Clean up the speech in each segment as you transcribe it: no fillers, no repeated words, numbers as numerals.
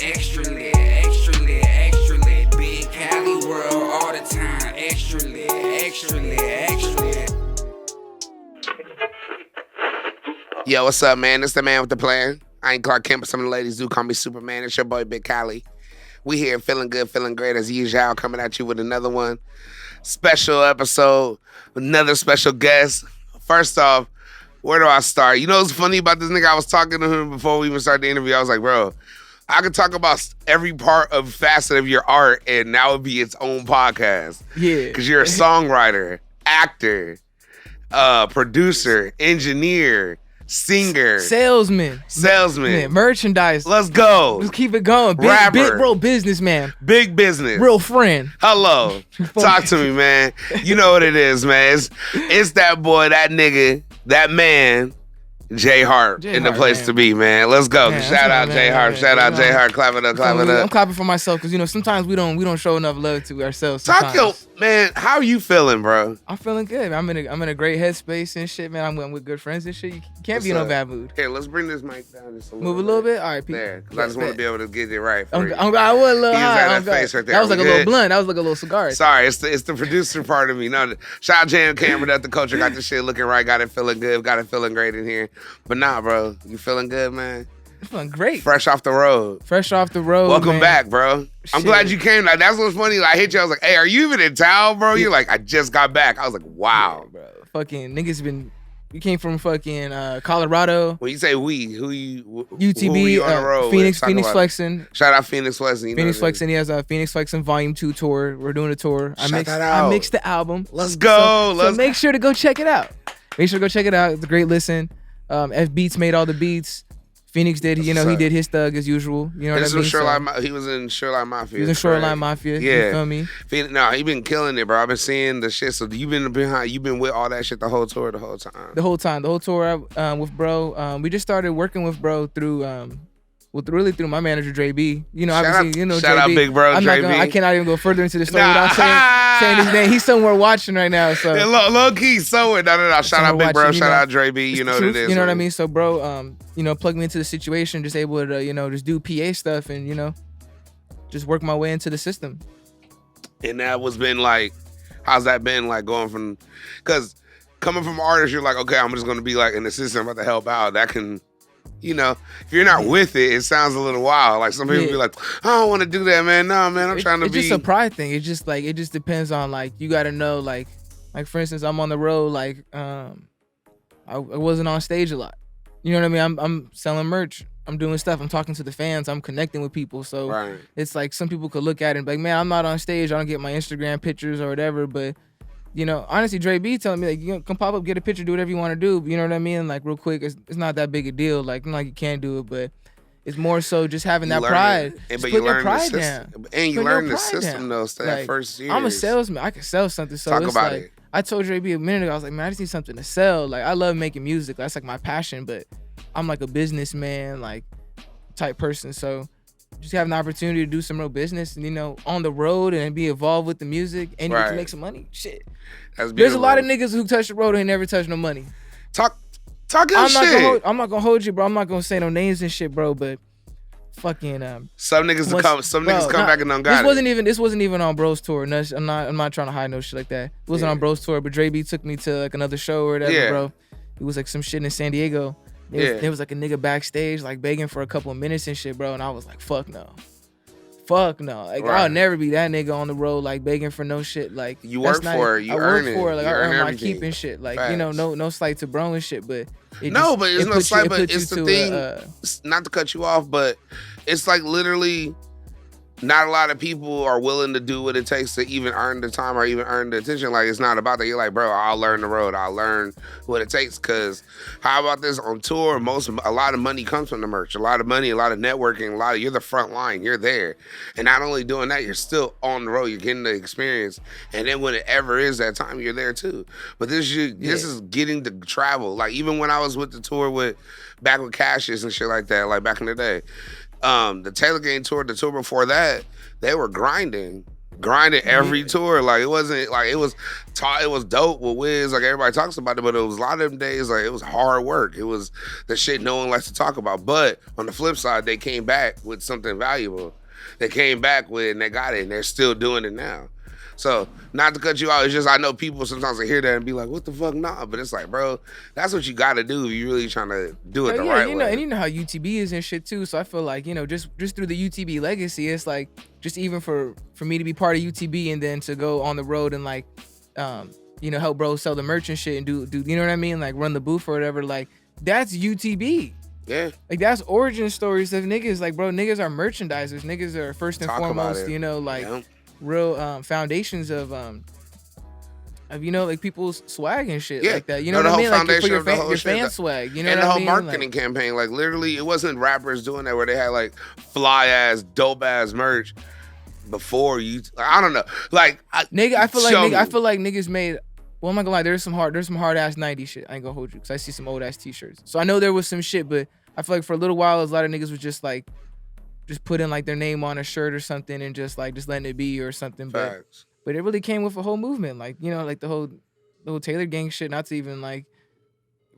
extra lit, extra lit, extra lit. Big Cali world all the time. Extra lit, extra lit, extra lit. Yo, what's up, man? It's the man with the plan. I ain't Clark Kent, but some of the ladies do call me Superman. It's your boy, Big Cali. We here feeling good, feeling great as usual, coming at you with another one. Special episode, another special guest. First off, where do I start? You know what's funny about this nigga? I was talking to him before we even started the interview. I was like, bro, I could talk about every part of facet of your art, and that would be its own podcast. Yeah. Because you're a songwriter, actor, producer, engineer, singer, salesman, man, merchandise. Let's go. Let's keep it going. Rapper. Big bro, businessman. Big business. Real friend. Hello. Talk to me, man. You know what it is, man. It's that boy, that nigga, that man, Jae Harper in the place to be, man. Let's go. Man, shout out Jae Harper. Shout out Jae Harper. Clap it up, clap it up. I'm clapping for myself because sometimes we don't show enough love to ourselves. Sometimes. Man, how you feeling, bro? I'm feeling good. I'm in a great headspace and shit, man. I'm with good friends and shit. You can't be in no bad mood. Here, let's bring this mic down just a little Move a little bit? All right, people. There, because I just want to be able to get it right for you. I was a little high. That face right there. That was like a little blunt. That was like a little cigar. Sorry, it's the producer part of me. No, shout out Jay and Cameron at the culture. Got this shit looking right. Got it feeling good. Got it feeling great in here. But nah, bro. You feeling good, man? I'm feeling great. Fresh off the road. Welcome man. Back, bro. I'm glad you came. Like, that's what's funny. Like, I hit you. I was like, hey, are you even in town, bro? You're like, I just got back. I was like, wow. Yeah, bro. Fucking niggas you came from fucking Colorado. When you say we, who you? UTB, who you on the road Phoenix Flexing. Shout out Phoenix Flexing. Phoenix Flexing. He has a Phoenix Flexing Volume 2 tour. We're doing a tour. Shout that out. I mixed the album. Let's go. So make sure to go check it out. It's a great listen. F Beats made all the beats. Phoenix did, he did his thug as usual. You know what I mean? He was in Shoreline Mafia. He was in Shoreline Mafia. Yeah. You feel me? No, he been killing it, bro. I've been seeing the shit. So you've been with all that shit the whole tour, the whole time. The whole tour with bro. We just started working with bro through through my manager Dre B. Shout out Big Bro Dre B. I cannot even go further into the story without saying his name. He's somewhere watching right now. So low key somewhere. No. Shout out Big Bro. Shout out Dre B. You know what it is. You know what I mean? So bro, plugged me into the situation, just able to just do PA stuff and just work my way into the system. And that was been like, how's that been like going from? Because coming from artists, you're like, okay, I'm just gonna be like an assistant, I'm about to help out. That can. If you're not with it, it sounds a little wild. Like some people be like, I don't want to do that, man. No, man, I'm trying to be. It's just a pride thing. It's just like, it just depends on like, you got to know like for instance, I'm on the road. Like, I wasn't on stage a lot. You know what I mean? I'm selling merch. I'm doing stuff. I'm talking to the fans. I'm connecting with people. So It's like some people could look at it and be like, man, I'm not on stage. I don't get my Instagram pictures or whatever. But honestly, Dre B telling me, like, you come pop up, get a picture, do whatever you want to do. You know what I mean? Like, real quick, it's not that big a deal. Like, not like you can't do it, but it's more so just having that pride. But you learn the system. And you learn the system, though, that first year. I'm a salesman. I can sell something. So Talk about it. I told Dre B a minute ago, I was like, man, I just need something to sell. Like, I love making music. That's like my passion, but I'm like a businessman, like, type person. So just having the opportunity to do some real business and, on the road and be involved with the music and you can make some money. Shit. There's a lot of niggas who touch the road and ain't never touch no money. Talk your shit. I'm not gonna hold you, bro. I'm not gonna say no names and shit, bro, but fucking some niggas come back and done got This wasn't even on Bro's tour. No, I'm not trying to hide no shit like that. It wasn't on Bro's tour, but Dre B took me to like another show or whatever, bro. It was like some shit in San Diego. There was like a nigga backstage like begging for a couple of minutes and shit, bro, and I was like, fuck no. Like, I'll never be that nigga on the road like begging for no shit. Like, you work for it, you earn it. Like, I earn my keep and shit. Like, no slight to bro and shit, but it's no slight. But it's the thing. Not to cut you off, but it's like literally. Not a lot of people are willing to do what it takes to even earn the time or even earn the attention. Like, it's not about that. You're like, bro, I'll learn the road. I'll learn what it takes. Because how about this? On tour, a lot of money comes from the merch. A lot of money, a lot of networking, you're the front line. You're there. And not only doing that, you're still on the road. You're getting the experience. And then when it ever is that time, you're there too. But this is getting to travel. Like, even when I was with the tour back with Cassius and shit like that, like back in the day, the Taylor Gang tour, the tour before that, they were grinding grinded every tour. Like it wasn't like it was dope with Wiz. Like everybody talks about it, but it was a lot of them days like it was hard work. It was the shit no one likes to talk about. But on the flip side, they came back with something valuable. They came back with and they got it and they're still doing it now. So, not to cut you out, it's just I know people sometimes hear that and be like, what the fuck, nah? But it's like, bro, that's what you gotta do if you're really trying to do it the right way. And you know how UTB is and shit too. So I feel like, just through the UTB legacy, it's like, just even for me to be part of UTB and then to go on the road and like, help bros sell the merch and shit and do, you know what I mean? Like run the booth or whatever, like that's UTB. Yeah. Like that's origin stories of niggas. Like, bro, niggas are merchandisers. Niggas are first and foremost, real foundations of like people's swag and shit like that. You know what I mean? Like for your fan swag. You know what I mean? And the whole marketing campaign, like literally, it wasn't rappers doing that where they had like fly ass, dope ass merch before you. I don't know. Like I feel like niggas made. Well, I'm not gonna lie. There's some hard ass 90s shit. I ain't gonna hold you because I see some old ass t-shirts. So I know there was some shit, but I feel like for a little while, a lot of niggas was just putting like their name on a shirt or something and just letting it be or something. Facts. But it really came with a whole movement, like like the whole Taylor gang shit. Not to even like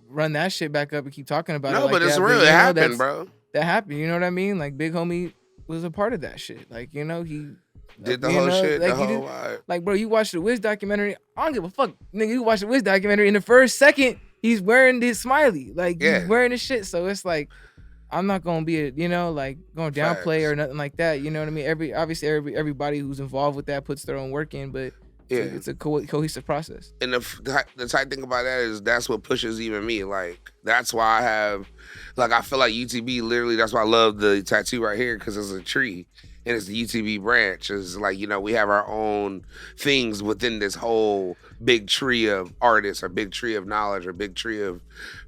run that shit back up and keep talking about it. No, but it's real. It happened, bro. That happened. You know what I mean? Like Big Homie was a part of that shit. Like he did the whole shit, the whole vibe. Like, bro, you watch the Wiz documentary. I don't give a fuck, nigga. You watch the Wiz documentary. In the first second, he's wearing this smiley. Like, he's wearing this shit. So it's like, I'm not gonna be going downplay or nothing like that. You know what I mean? Everybody who's involved with that puts their own work in, but it's a cohesive process. And the tight thing about that is that's what pushes even me. Like, that's why I feel like UTB literally. That's why I love the tattoo right here because it's a tree. And it's the UTB branch. It's like, we have our own things within this whole big tree of artists or big tree of knowledge or big tree of,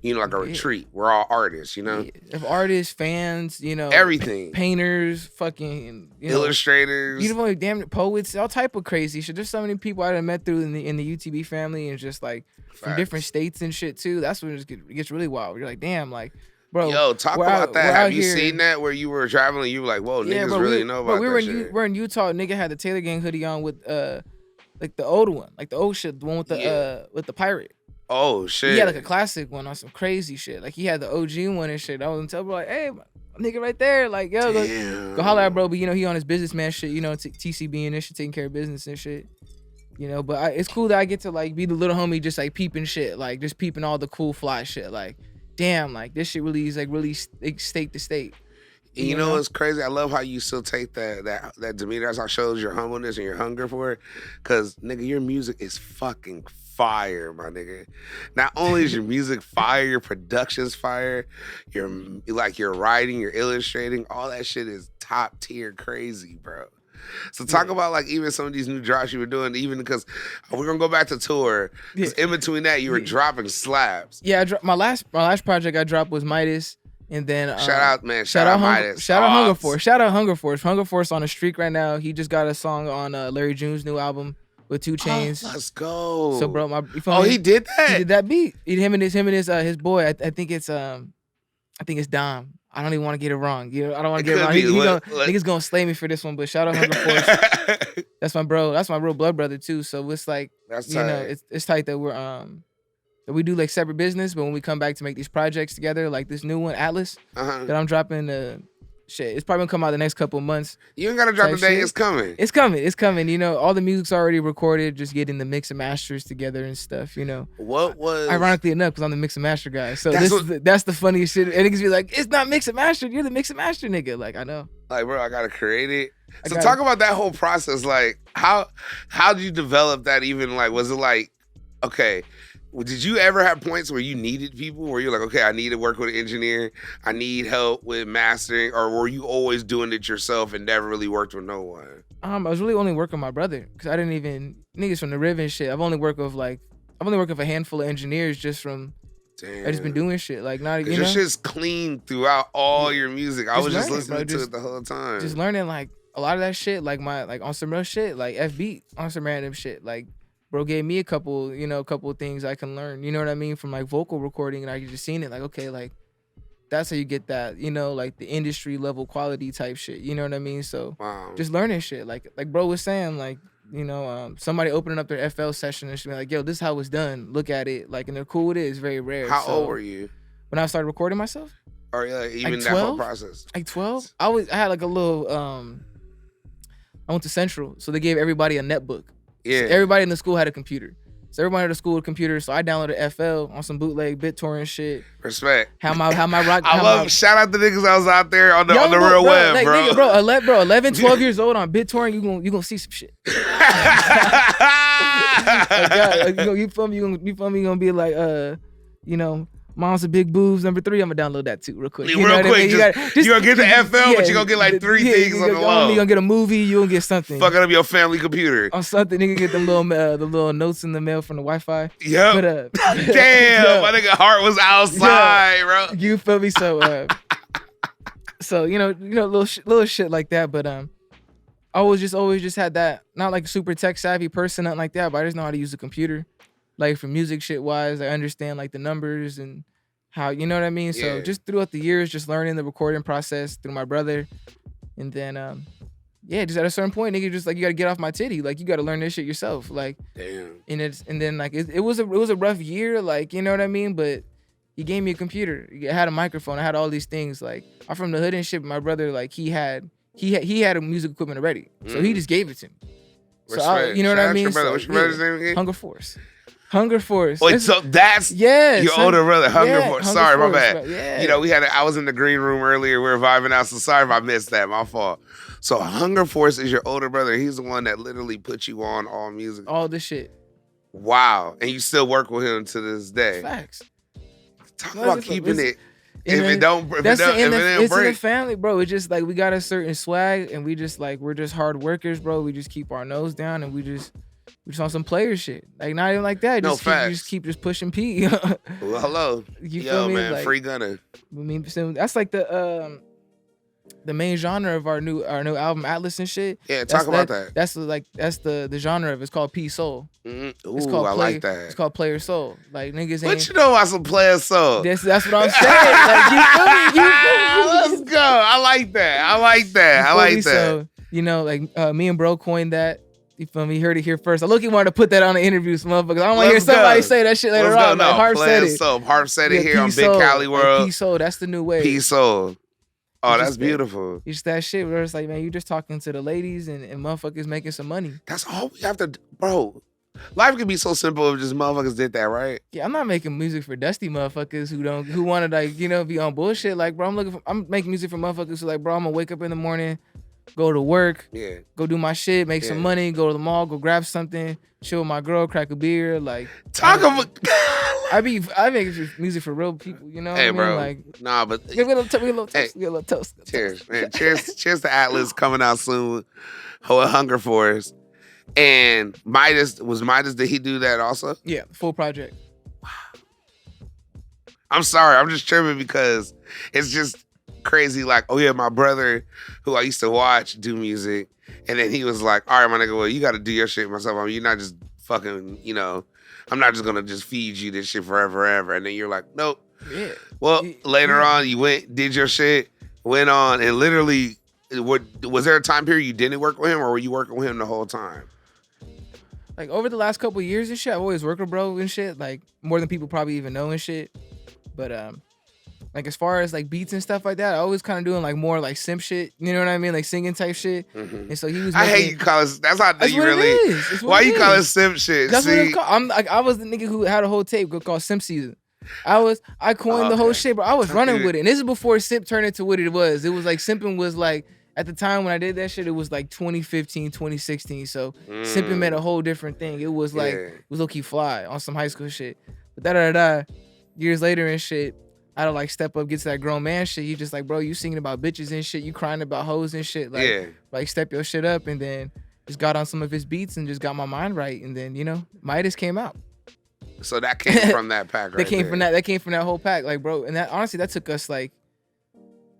like a retreat. We're all artists, If artists, fans, everything. Painters, fucking, illustrators. Damn poets, all type of crazy shit. There's so many people I done met through in the UTB family and just like from different states and shit too. That's when it gets really wild. You're like, damn, like, bro, yo, talk about that. Have you seen that where you were traveling and you were like, whoa, niggas really know about that shit? We're in Utah. Nigga had the Taylor Gang hoodie on with like the old one, like the old shit, the one with the pirate. Oh shit. He had like a classic one on some crazy shit. Like he had the OG one and shit. I was tell bro like, hey, nigga right there, like yo, go holler at bro. But he on his businessman shit. TCB and this shit, taking care of business and shit. But it's cool that I get to like be the little homie, just like peeping shit, like just peeping all the cool fly shit, like. Damn, like this shit really is like really state to state. You know what's crazy? I love how you still take that demeanor. That's how it shows your humbleness and your hunger for it. Cause nigga, your music is fucking fire, my nigga. Not only is your music fire, your production's fire, your writing, your illustrating, all that shit is top tier crazy, bro. So talk about like even some of these new drops you were doing, even because we're gonna go back to tour. Because in between that, you were dropping slabs. Yeah, my last project I dropped was Midas, and then shout out Midas. Shout out Hunger Force. Shout out Hunger Force. Hunger Force on a streak right now. He just got a song on Larry June's new album with 2 Chainz. Let's go. So bro, he did that. He did that beat. Him and his boy. I think it's Dom. I don't even want to get it wrong. I don't want to get it wrong. Niggas gonna slay me for this one, but shout out Hunger Force. That's my bro. That's my real blood brother too. So it's like, it's tight that that we do like separate business, but when we come back to make these projects together, like this new one, Atlas, that I'm dropping. Shit, it's probably gonna come out the next couple of months. You ain't gotta drop the day. It's coming. It's coming. All the music's already recorded. Just getting the mix and masters together and stuff. What was ironically enough, because I'm the mix and master guy. So that's the funniest shit. And niggas be like, it's not mix and master. You're the mix and master nigga. Like I know. Like bro, I gotta create it. So talk about that whole process. Like how did you develop that? Even like was it like okay? Did you ever have points where you needed people where you're like, okay, I need to work with an engineer, I need help with mastering, or were you always doing it yourself and never really worked with no one? I was really only working with my brother because I didn't even niggas from the Riv and shit. I've only worked with a handful of engineers just from. Damn. I just been doing shit like not your shit's clean throughout all your music. I was just listening to it the whole time. Just learning like a lot of that shit, like on some real shit, like F beat on some random shit, like. Bro gave me a couple of things I can learn. You know what I mean? From like vocal recording, and I just seen it like, okay, like that's how you get that, you know, like the industry level quality type shit. You know what I mean? So Wow. just learning shit. Like bro was saying, like, you know, somebody opening up their FL session and should be like, yo, this is how it's done. Look at it. Like, and they're cool with it. It's very rare. How old were you? When I started recording myself? Or even like that whole process? Like 12? I had like a little, I went to Central, so they gave everybody a netbook. Yeah. So everybody in the school had a computer. So everybody at the school had a computer, so I downloaded FL on some bootleg BitTorrent shit. Respect. How my rock. Shout out the niggas I was out there on the real web, like, bro. Nigga, bro, 11, 12 years old on BitTorrent, you gonna see some shit. Like, God, like, you feel me? You feel me? You gonna be like, you know, Mom's a Big Boobs #3. I'm gonna download that too, real quick. You real quick, you gonna get the FL, but you gonna get like 3 things on the low. You gonna get a movie, you gonna get something. Fucking up your family computer. On something, nigga get them little the little notes in the mail from the Wi-Fi. Yep. But, damn, my nigga heart was outside, bro. You feel me? So, so you know, little shit like that. But I always just had that, not like a super tech savvy person, nothing like that. But I just know how to use a computer, like for music shit wise. I understand like the numbers and how, you know what I mean? So Yeah. just throughout the years, just learning the recording process through my brother. And then, just at a certain point, nigga, just like, you gotta get off my titty. Like, you gotta learn this shit yourself. Like, damn. And then like, it was a rough year, like, you know what I mean? But he gave me a computer. I had a microphone. I had all these things. Like, I'm from the hood and shit, but my brother, like, he had a music equipment already. So he just gave it to me. So you know what I mean? What's your brother's name again? Hunger Force. Wait, so that's your older brother, Hunger Force. Sorry, my bad. Yeah. You know, I was in the green room earlier. We were vibing out, so sorry if I missed that. My fault. So Hunger Force is your older brother. He's the one that literally put you on all music. All this shit. Wow. And you still work with him to this day. Facts. Talk about keeping it. If in the family, bro. It's just like we got a certain swag, and we just like we're just hard workers, bro. We just keep our nose down, and we just on some player shit. Like, not even like that. Just keep pushing P. Well, hello. You feel me? Man, like, free gunner. I mean, so that's like the main genre of our new album, Atlas and shit. Yeah, talk about that. That's the genre of it. It's called P Soul. Mm-hmm. Ooh, I like that. It's called Player Soul. Like, niggas ain't. What you know about some Player Soul? That's what I'm saying. Like, you feel me? Let's go. I like that. So, you know, like, me and bro coined that. You feel me? You heard it here first. I look, you wanted to put that on the interviews, motherfuckers. I don't want to hear somebody say that shit later on. Like, Harp said it. Harp said it here on Big Cali World. P Soul, that's the new way. P Soul. Oh, that's beautiful. It's that shit where it's like, man, you just talking to the ladies and motherfuckers making some money. That's all we have to, bro. Life could be so simple if just motherfuckers did that, right? Yeah, I'm not making music for dusty motherfuckers who want to, like, you know, be on bullshit. Like, bro, I'm making music for motherfuckers who like, bro, I'm gonna wake up in the morning, go to work, go do my shit, make some money, go to the mall, go grab something, chill with my girl, crack a beer, like. I make music for real people, you know what I mean? Bro. Like, nah, but give a little toast. Cheers, man. Cheers to Atlas coming out soon with Hunger Force. And Midas, did he do that also? Yeah, full project. Wow. I'm sorry, I'm just tripping because it's just crazy. Like, oh yeah, my brother, who I used to watch do music, and then he was like, all right, my nigga, well, you got to do your shit myself. I mean, you're not just fucking, you know, I'm not just gonna just feed you this shit forever. And then you're like, nope. Yeah. Well, later on, you went, did your shit, went on, and literally, was there a time period you didn't work with him, or were you working with him the whole time? Like, over the last couple of years and shit, I've always worked with bro and shit, like, more than people probably even know and shit. But, like, as far as, like, beats and stuff like that, I always kind of doing, like, more, like, simp shit, you know what I mean? Like, singing type shit. Mm-hmm. And so he was I hate you call it, that's how you really, why you call it simp shit? That's what it's called. I was the nigga who had a whole tape called Simp Season. I coined the whole shit, but I was running with it. And this is before simp turned into what it was. It was, like, simping was, like, at the time when I did that shit, it was like 2015, 2016. So simping meant a whole different thing. It was like, it was low-key fly on some high school shit. But years later and shit, I had to like step up, get to that grown man shit. You just like, bro, you singing about bitches and shit. You crying about hoes and shit. Like step your shit up, and then just got on some of his beats and just got my mind right. And then, you know, Midas came out. So that came from that pack, right? That came from that whole pack. Like, bro, and that honestly, that took us like,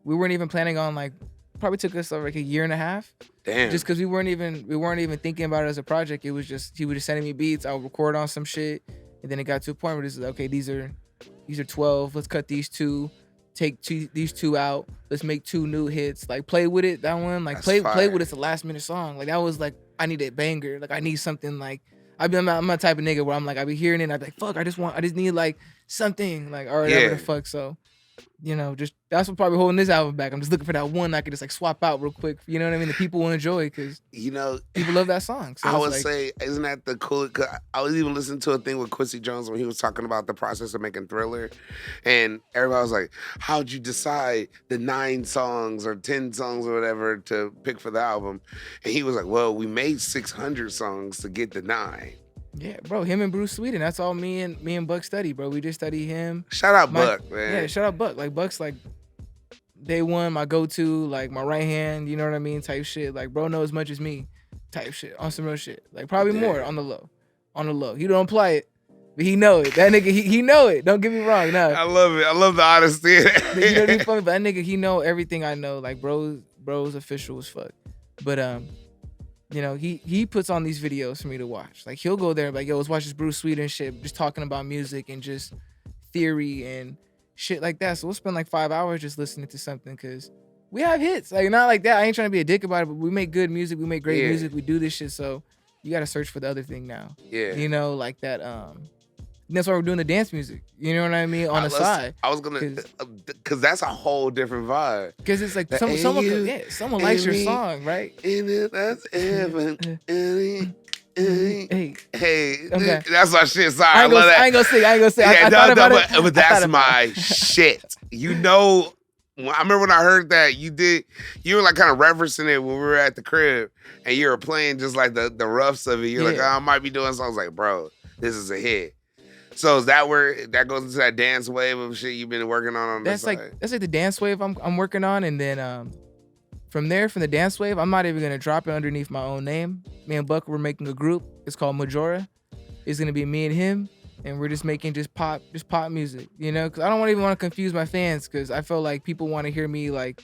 we weren't even planning on like, probably took us like a year and a half. Damn. Just because we weren't even thinking about it as a project. It was just, he was just sending me beats. I would record on some shit, and then it got to a point where it's like, okay, these are 12. Let's cut these 2, take these two out. Let's make 2 new hits. Like Play With It, that one. Like That's Play With It's a last minute song. Like that was like I need a banger. Like I need something like I'm a type of nigga where I'm like I be hearing it and I be like fuck I just need like something like or whatever the fuck. So just that's what probably holding this album back. I'm just looking for that one I could just like swap out real quick. You know what I mean? The people will enjoy because people love that song. So I would say, isn't that the cool? Cause I was even listening to a thing with Quincy Jones when he was talking about the process of making Thriller, and everybody was like, "How'd you decide the 9 songs or 10 songs or whatever to pick for the album?" And he was like, "Well, we made 600 songs to get the 9." Yeah, bro, him and Bruce Sweden. That's all me and Buck study, bro. We just study him. Shout out Buck, man. Yeah, shout out Buck. Like Buck's like day one, my go-to, like my right hand, you know what I mean, type shit. Like bro knows as much as me, type shit. On some real shit. Like probably more on the low. On the low. He don't apply it, but he know it. That nigga, he know it. Don't get me wrong. No. I love it. I love the honesty. You know what I mean? Funny, but that nigga, he know everything I know. Like bro's official as fuck. But he puts on these videos for me to watch. Like he'll go there and be like, yo, let's watch this Bruce Sweden shit, just talking about music and just theory and shit like that. So we'll spend like 5 hours just listening to something because we have hits. Like not like that. I ain't trying to be a dick about it, but we make good music. We make great music. We do this shit. So you got to search for the other thing now. Yeah. Like that. That's why we're doing the dance music. You know what I mean? On the side. I was gonna, cause that's a whole different vibe. Cause it's like someone likes your song, right? That's Evan. Hey, okay. That's my shit. Sorry, I love that. I ain't gonna say. Yeah, but that's my shit. I remember when I heard that you were like kind of referencing it when we were at the crib, and you were playing just like the roughs of it. You're like, I might be doing songs. Like, bro, this is a hit. So is that where that goes into that dance wave of shit you've been working on the side? That's like the dance wave I'm working on, and then from the dance wave, I'm not even gonna drop it underneath my own name. Me and Buck, we're making a group. It's called Majora. It's gonna be me and him, and we're just making just pop music, because I don't even want to confuse my fans, because I feel like people want to hear me on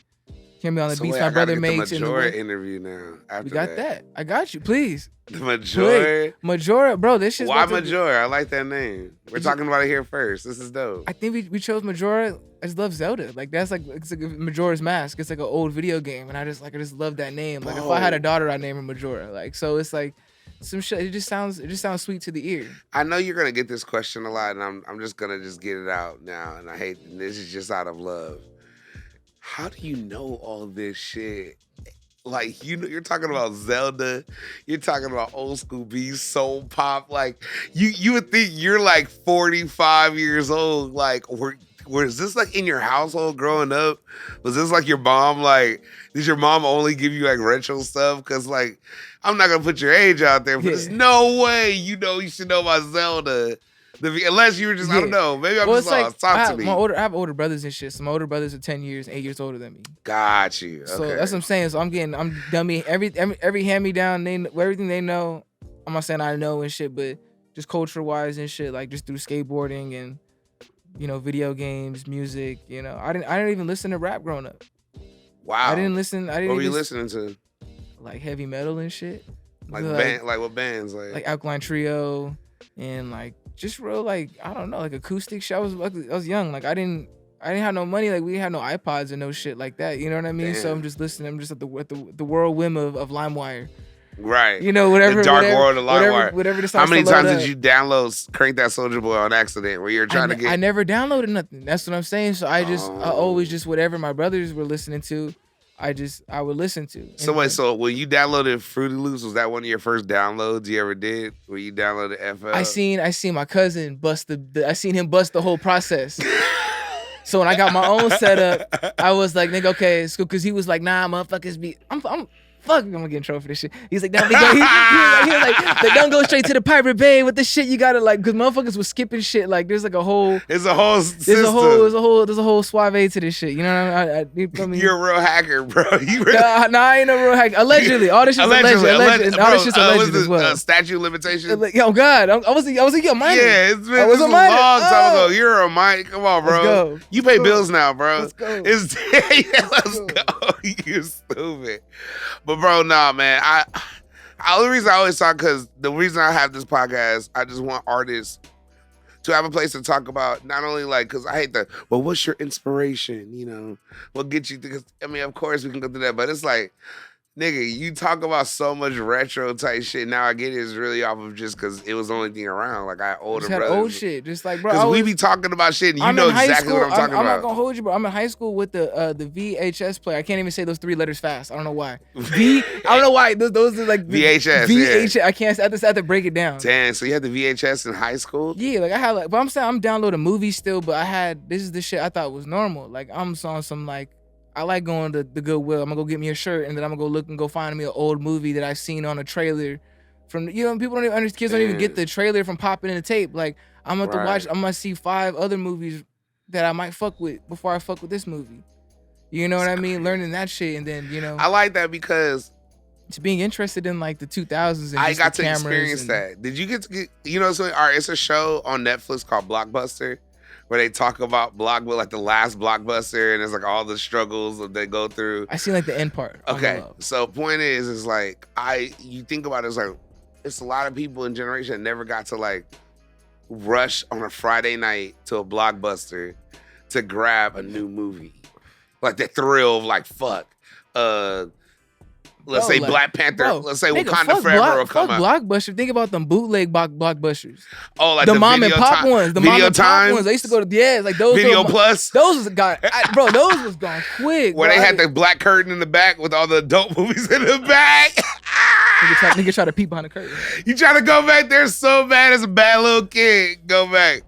the beats my brother makes. The Majora interview now. We got that. I got you. Please. The Majora. Majora, bro. This shit's why Majora? I like that name. We're talking about it here first. This is dope. I think we chose Majora. I just love Zelda. Like it's like Majora's Mask. It's like an old video game, and I just love that name. Like if I had a daughter, I'd name her Majora. Like so, it's like some shit. It just sounds sweet to the ear. I know you're gonna get this question a lot, and I'm just gonna get it out now. And this is just out of love. How do you know all this shit? Like, you're talking about Zelda, you're talking about old school beats, soul pop. Like, you would think you're like 45 years old. Like, was this like in your household growing up? Was this like your mom? Like, did your mom only give you like retro stuff? Because like, I'm not gonna put your age out there, but there's no way you should know about Zelda. Unless you were just, I don't know. Maybe I'm just lost. Talk to me. I have older brothers and shit. So my older brothers are 8 years older than me. Got you. Okay. So that's what I'm saying. So I'm dummy. Every hand-me-down, everything they know, I'm not saying I know and shit, but just culture-wise and shit, like just through skateboarding and, video games, music, I didn't even listen to rap growing up. Wow. What were you listening to? Like heavy metal and shit. Like what bands? Like Alkaline Trio and like, just real like I don't know like acoustic shit. I was young. Like I didn't have no money. Like we had no iPods and no shit like that. You know what I mean? Damn. So I'm just listening. I'm just at the whirlwind of LimeWire. Right. Whatever. The dark world of LimeWire. Whatever. How many times did you download Crank That Soulja Boy on accident where you're trying to get? I never downloaded nothing. That's what I'm saying. So I always just whatever my brothers were listening to. I would listen to. So wait, so when you downloaded Fruity Loops, was that one of your first downloads you ever did? Where you downloaded FL? I seen my cousin bust I seen him bust the whole process. So when I got my own setup, I was like, nigga, okay, it's cool. Cause he was like, nah, motherfuckers be I'm gonna get in trouble for this shit. He's like, nah, he was like, don't go straight to the Pirate Bay with this shit. You gotta like, cause motherfuckers was skipping shit. Like, there's like a whole. There's a whole system. There's a whole suave to this shit. You know what I mean? You're a real hacker, bro. Nah, I ain't no real hacker. Allegedly, all this shit's alleged. All this shit's alleged as well. Statute of limitations. Like, oh God, I was a young minor. Yeah, it's been a long time ago. You're a minor. Come on, bro. Let's go. You pay bills now, bro. Let's go. Let's go. You stupid. But bro, nah, man. The only reason I always talk, because the reason I have this podcast, I just want artists to have a place to talk about not only like, because I hate the, well, what's your inspiration? You know, what gets you, because I mean, of course we can go through that, but it's like, nigga, you talk about so much retro type shit. Now I get it. It's really off of just because it was the only thing around. Like I had older brothers. Old shit. Just like, bro. Because we be talking about shit and you know exactly what I'm talking about. I'm not going to hold you, bro. I'm in high school with the VHS player. I can't even say those 3 letters fast. I don't know why. I don't know why. Those are like VHS. Yeah. I can't. I just have to break it down. Damn. So you had the VHS in high school? Yeah. Like I had like, but I'm saying I'm downloading movies still, but this is the shit I thought was normal. Like I'm on some like, I like going to the Goodwill. I'm gonna go get me a shirt, and then I'm gonna go look and go find me an old movie that I've seen on a trailer. From people don't even understand. Kids don't even get the trailer from popping in the tape. Like I'm gonna watch. I'm gonna see 5 other movies that I might fuck with before I fuck with this movie. You know what I mean? Learning that shit, and then I like that because it's being interested in like the 2000s. And I got to experience that. Did you get to get? So it's a show on Netflix called Blockbuster, where they talk about like the last Blockbuster, and it's like all the struggles that they go through. I seen like the end part. Okay, so point is like you think about it, it's like it's a lot of people in generation that never got to like rush on a Friday night to a Blockbuster to grab a new movie, like the thrill of like fuck. Let's say Black Panther. Let's say Wakanda Forever will come out. Blockbuster. Think about them bootleg blockbusters. Oh, like the mom and pop ones. The mom and pop ones. I used to go to like those. Video Plus. Those was bro. Those was gone quick. Where they had the black curtain in the back with all the adult movies in the back. Nigga try to peep behind the curtain. You try to go back there so bad as a bad little kid. Go back.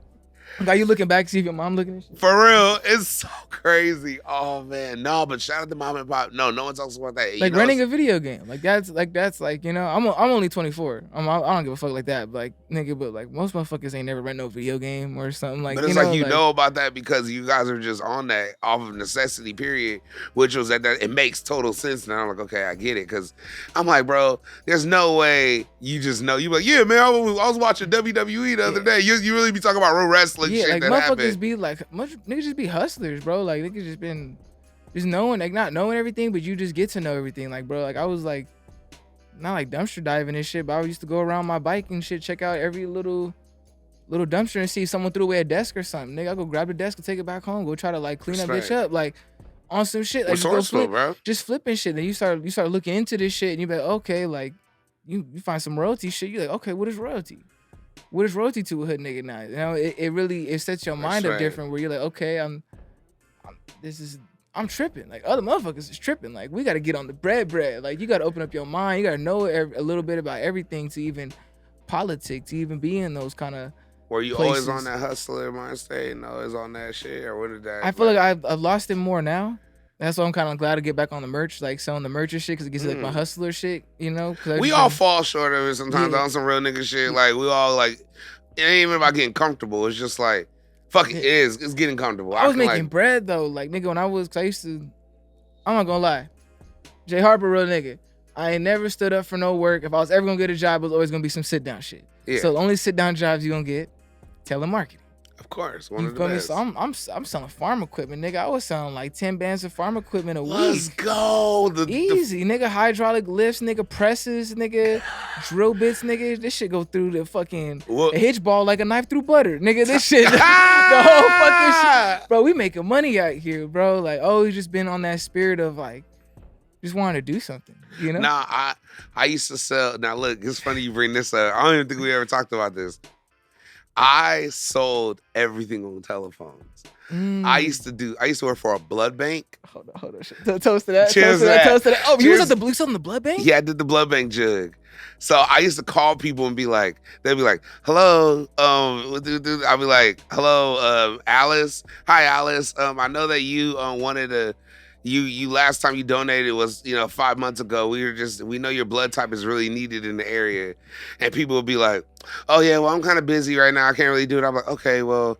Are you looking back to see if your mom looking at you? For real, it's so crazy. Oh man, no, but shout out to mom and pop. No one talks about that. Like renting a video game, that's I'm only 24. I don't give a fuck like that. But like nigga, but like most motherfuckers ain't never rent no video game or something like. But it's like know about that because you guys are just on that off of necessity period, which was that it makes total sense. Now I'm like, okay, I get it, because I'm like, bro, there's no way you just know. You like, yeah, man, I was watching WWE the other day. You really be talking about real wrestling. Yeah, shit like that motherfuckers happened. be like, niggas just be hustlers, bro. Like niggas just knowing, like not knowing everything, but you just get to know everything. Like, bro, like I was like, not like dumpster diving and shit, but I used to go around my bike and shit, check out every little dumpster and see if someone threw away a desk or something. Nigga, I go grab the desk and take it back home, go try to like clean that bitch up, like on some shit. Like just flipping shit. Then you start looking into this shit and you be like, okay, like you find some royalty shit. You like, okay, what is royalty? What is royalty to a hood nigga now? You know, it really sets your mind up different where you're like, okay, I'm tripping. Like other motherfuckers is tripping. Like we gotta get on the bread. Like you gotta open up your mind. You gotta know a little bit about everything to even politics, to even be in those kind of Were you places. always on that hustler mind state and always on that shit, or what did that? I feel like I've lost it more now. That's why I'm kind of glad to get back on the merch, like selling the merch and shit, because it gets like my hustler shit, you know? We all fall short of it sometimes on some real nigga shit. Like, we all like, it ain't even about getting comfortable. It's just like, fuck it, it is. It's getting comfortable. I was making bread though. Like, nigga, when cause I used to, I'm not gonna lie. Jae Harper, real nigga. I ain't never stood up for no work. If I was ever gonna get a job, it was always gonna be some sit down shit. Yeah. So the only sit down jobs you gonna get, telemarketing. Of course, one of the best. So I'm selling farm equipment, nigga. I was selling like 10 bands of farm equipment a week. Let's go. Easy, nigga. Hydraulic lifts, nigga. Presses, nigga. Drill bits, nigga. This shit go through the fucking a hitch ball like a knife through butter, nigga. This shit, the whole fucking shit, bro. We making money out here, bro. Like, always just been on that spirit of like, just wanting to do something, you know? Nah, I used to sell. Now look, it's funny you bring this up. I don't even think we ever talked about this. I sold everything on telephones. I used to work for a blood bank. Hold on. Toast to that. Cheers toast to that. Oh, you was at the blood bank? Yeah, I did the blood bank jug. So I used to call people and be like, they'd be like, hello, I'll be like, hello, Alice. Hi, Alice. I know that you wanted to, you last time you donated was 5 months ago. We know your blood type is really needed in the area, and people would be like, oh yeah, well I'm kind of busy right now, I can't really do it. I'm like, okay, well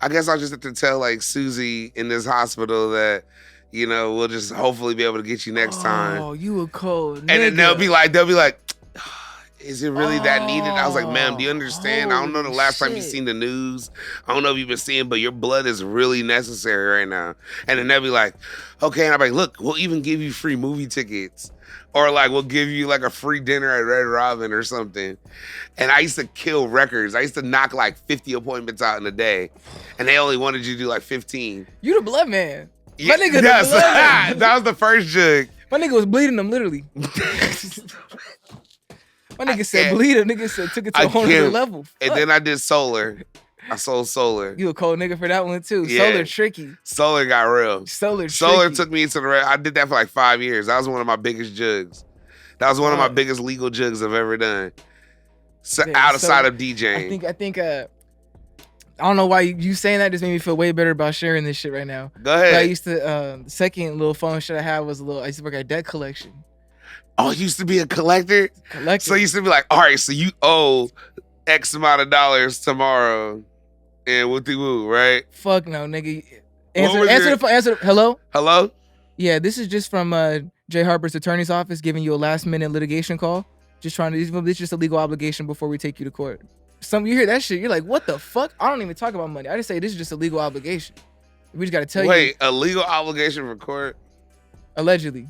I guess I'll just have to tell like Susie in this hospital that we'll just hopefully be able to get you next time. Oh, you a cold nigga. And then they'll be like, is it really that needed? I was like, ma'am, do you understand? I don't know the last time you've seen the news. I don't know if you've been seeing, but your blood is really necessary right now. And then they'll be like, okay. And I'm like, look, we'll even give you free movie tickets Or like we'll give you like a free dinner at Red Robin or something. And I used to kill records. I used to knock like 50 appointments out in a day. And they only wanted you to do like 15. You the blood man. Yeah, My nigga yes. the blood man. That was the first jug. My nigga was bleeding them literally. My nigga said bleed him. Nigga said took it to a whole other level. And then I did solar. I sold solar. You a cold nigga for that one too. Yeah. Solar tricky. Solar got real. Solar took me into the I did that for like 5 years. That was one of my biggest jugs. That was one of my biggest legal jugs I've ever done. So outside of DJing. I think I don't know why you saying that just made me feel way better about sharing this shit right now. Go ahead. But I used to the second little phone shit I had was I used to work at debt collection. Oh, you used to be a collector? So you used to be like, all right, so you owe X amount of dollars tomorrow. And woo, right? Fuck no, nigga. Answer the phone. Hello? Hello? Yeah, this is just from Jae Harper's attorney's office giving you a last minute litigation call. Just trying to, it's just a legal obligation before we take you to court. You hear that shit, you're like, what the fuck? I don't even talk about money. I just say this is just a legal obligation. We just gotta tell you. Wait, a legal obligation for court? Allegedly.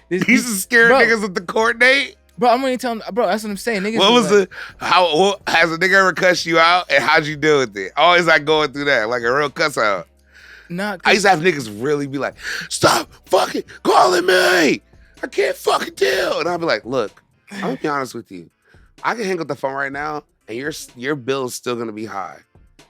These are scared niggas at the court date? Bro, I'm gonna tell him, bro, that's what I'm saying. Niggas what has a nigga ever cussed you out and how'd you deal with it? Always like going through that, like a real cuss out. Nah, I used to have niggas really be like, stop fucking calling me. I can't fucking deal. And I'll be like, look, I'm gonna be honest with you. I can hang up the phone right now and your bill is still gonna be high.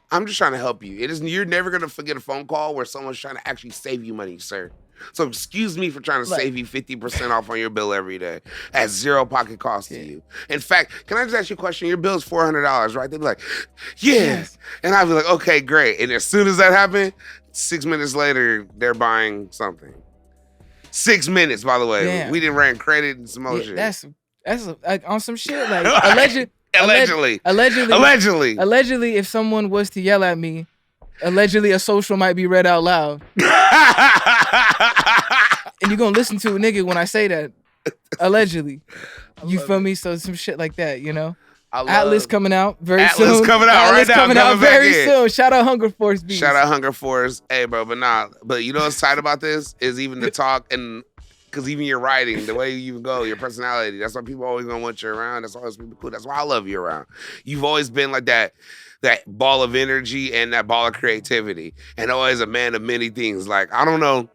I'm just trying to help you. You're never gonna forget a phone call where someone's trying to actually save you money, sir. So excuse me for trying to save you 50% off on your bill every day at zero pocket cost to you. In fact, can I just ask you a question? Your bill is $400, right? They'd be like, yes. And I'd be like, okay, great. And as soon as that happened, 6 minutes later, they're buying something. 6 minutes, by the way. Damn. We didn't ran credit and some other shit. That's like on some shit like Allegedly, if someone was to yell at me, allegedly a social might be read out loud. And you're gonna listen to a nigga when I say that. Allegedly. You feel me? So some shit like that, you know? Atlas coming out very soon. Atlas coming out right now. Coming out very soon. Shout out Hunger Force beats. Shout out Hunger Force. Hey, bro, but you know what's tight about this is even the talk and because even your writing, the way you go, your personality, that's why people always gonna want you around. That's always people cool. That's why I love you around. You've always been like that ball of energy and that ball of creativity, and always a man of many things. Like I don't know,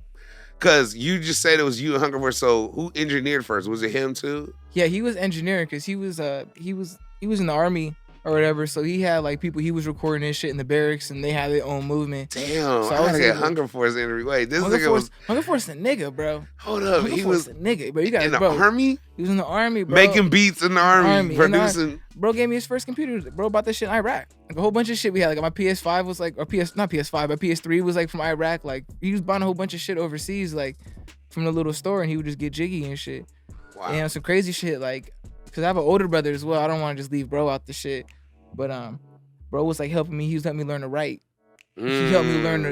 cause you just said it was you and Hunger Force. So who engineered first? Was it him too? Yeah, he was engineering because he was in the army or whatever. So he had like people he was recording his shit in the barracks, and they had their own movement. Damn, so I gotta get Hunger Force in. Wait, this nigga was Hunger Force a nigga, bro. Hold up, he was a nigga, bro. You got in the army. He was in the army, bro. Making beats in the army, producing. Bro gave me his first computer. Bro bought that shit in Iraq. Like a whole bunch of shit we had. Like my PS5 was like, not PS5, but PS3 was like from Iraq. Like he was buying a whole bunch of shit overseas, like from the little store, and he would just get jiggy and shit. Wow. And some crazy shit, like, cause I have an older brother as well. I don't want to just leave bro out the shit. But bro was like helping me. He was helping me learn to write. He helped me learn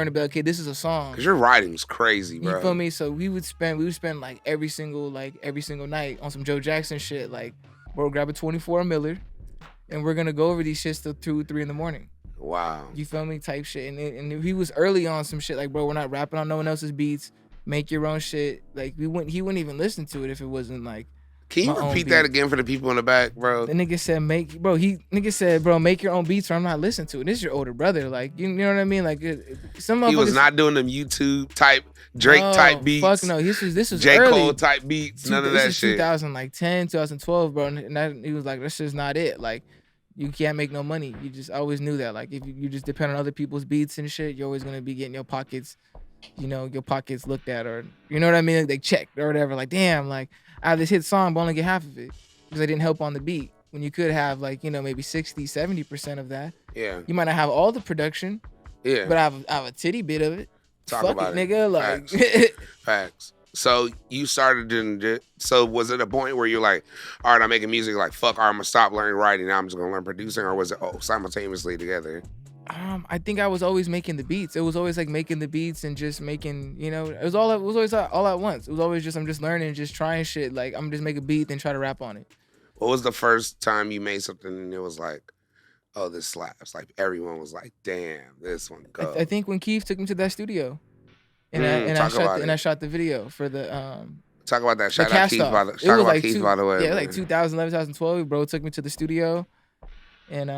to be like, okay, this is a song. Cause your writing's crazy, bro. You feel me? So we would spend like every single night on some Joe Jackson shit. Like, bro, grab a 24 Miller, and we're gonna go over these shits till 2, 3 in the morning. Wow. You feel me? Type shit. And he was early on some shit like, bro, we're not rapping on no one else's beats. Make your own shit. Like he wouldn't even listen to it if it wasn't like. Can you repeat that again for the people in the back, bro? The nigga said, make your own beats or I'm not listening to it. This is your older brother. Like, you know what I mean? Like, he was not doing them YouTube type, Drake type beats. Fuck no. This was J. early. Cole type beats. None of that shit. 2010, 2012, bro. And he was like, that's just not it. Like, you can't make no money. You just always knew that. Like, if you just depend on other people's beats and shit, you're always going to be getting your pockets looked at, or, you know what I mean? Like, they checked or whatever. Like, damn, like, I have this hit song, but only get half of it because I didn't help on the beat. When you could have like, maybe 60, 70% of that. Yeah. You might not have all the production. Yeah. But I have a titty bit of it. Talk Fuck about it, nigga. Like Facts. So you started doing. So was it a point where you're like, all right, I'm making music. Like, fuck, I'm gonna stop learning writing. Now I'm just gonna learn producing, or was it simultaneously together? I think I was always making the beats. It was always like making the beats and just making, it was always all at once. It was always just I'm just learning, just trying shit. Like I'm just make a beat then try to rap on it. What was the first time you made something and it was like, oh, this slaps? Like everyone was like, damn, this one goes. I think when Keith took me to that studio, and I shot the video for the Talk about that. Shout out Keith, by the way. Yeah, like 2011, 2012. Bro took me to the studio. And,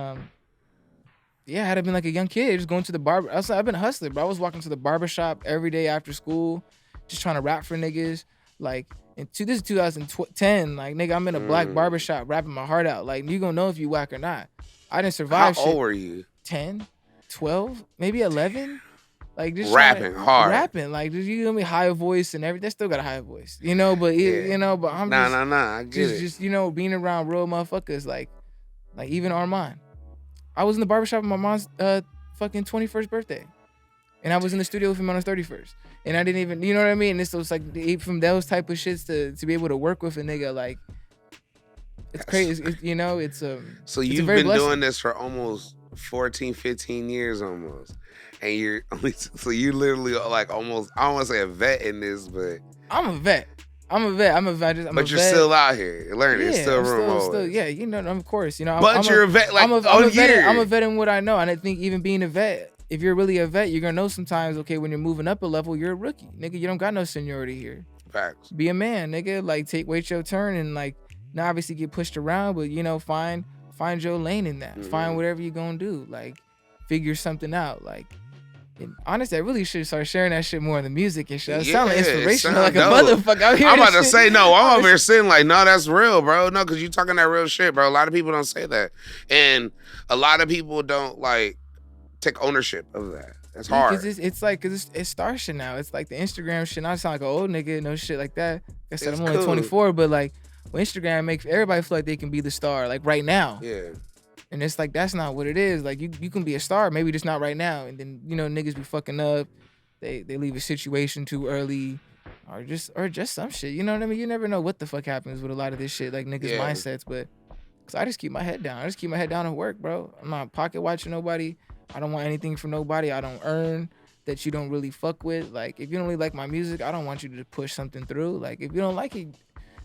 yeah, I had been like a young kid just going to the barber. I've been a hustler, bro. I was walking to the barber shop every day after school, just trying to rap for niggas. Like, this is 2010. Like, nigga, I'm in a black barber shop rapping my heart out. Like, you gonna know if you whack or not. I didn't survive shit. How old were you? 10, 12, maybe 11. Like, just rapping hard. Rapping. Like, you know me, higher voice and everything. They still got a higher voice. You know, but, but I'm I get it. Just, being around real motherfuckers, like even Armand. I was in the barbershop on my mom's fucking 21st birthday. And I was in the studio with him on his 31st. And I didn't even, you know what I mean? And so it's like, from those type of shits to be able to work with a nigga, like, it's crazy. It's So you've been doing this for almost 14, 15 years almost. And you're literally like almost, I don't want to say a vet in this, but. I'm a vet. But you're still out here learning. It's still remote. Of course. But you're a vet, like, I'm a vet in what I know. And I think even being a vet, if you're really a vet, you're going to know sometimes, okay, when you're moving up a level, you're a rookie. Nigga, you don't got no seniority here. Facts. Be a man, nigga. Like, wait your turn and, like, not obviously get pushed around, but, find your lane in that. Mm-hmm. Find whatever you're going to do. Like, figure something out. Like, and honestly, I really should start sharing that shit more in the music and shit. I sound like inspirational, like dope. A motherfucker out here. I'm about to say, no, I'm over here sitting like, no, that's real, bro. No, because you talking that real shit, bro. A lot of people don't say that. And a lot of people don't, like, take ownership of that. That's hard. Cause it's star shit now. It's like the Instagram shit. I sound like an old nigga, no shit like that. Like I said, I'm only 24, but like, well, Instagram makes everybody feel like they can be the star, like right now. Yeah. And it's like, that's not what it is. Like, you can be a star, maybe just not right now. And then, niggas be fucking up. They leave a situation too early or just some shit. You know what I mean? You never know what the fuck happens with a lot of this shit, like niggas' mindsets. But, cause I just keep my head down. I just keep my head down and work, bro. I'm not pocket watching nobody. I don't want anything from nobody. I don't earn that you don't really fuck with. Like, if you don't really like my music, I don't want you to push something through. Like, if you don't like it,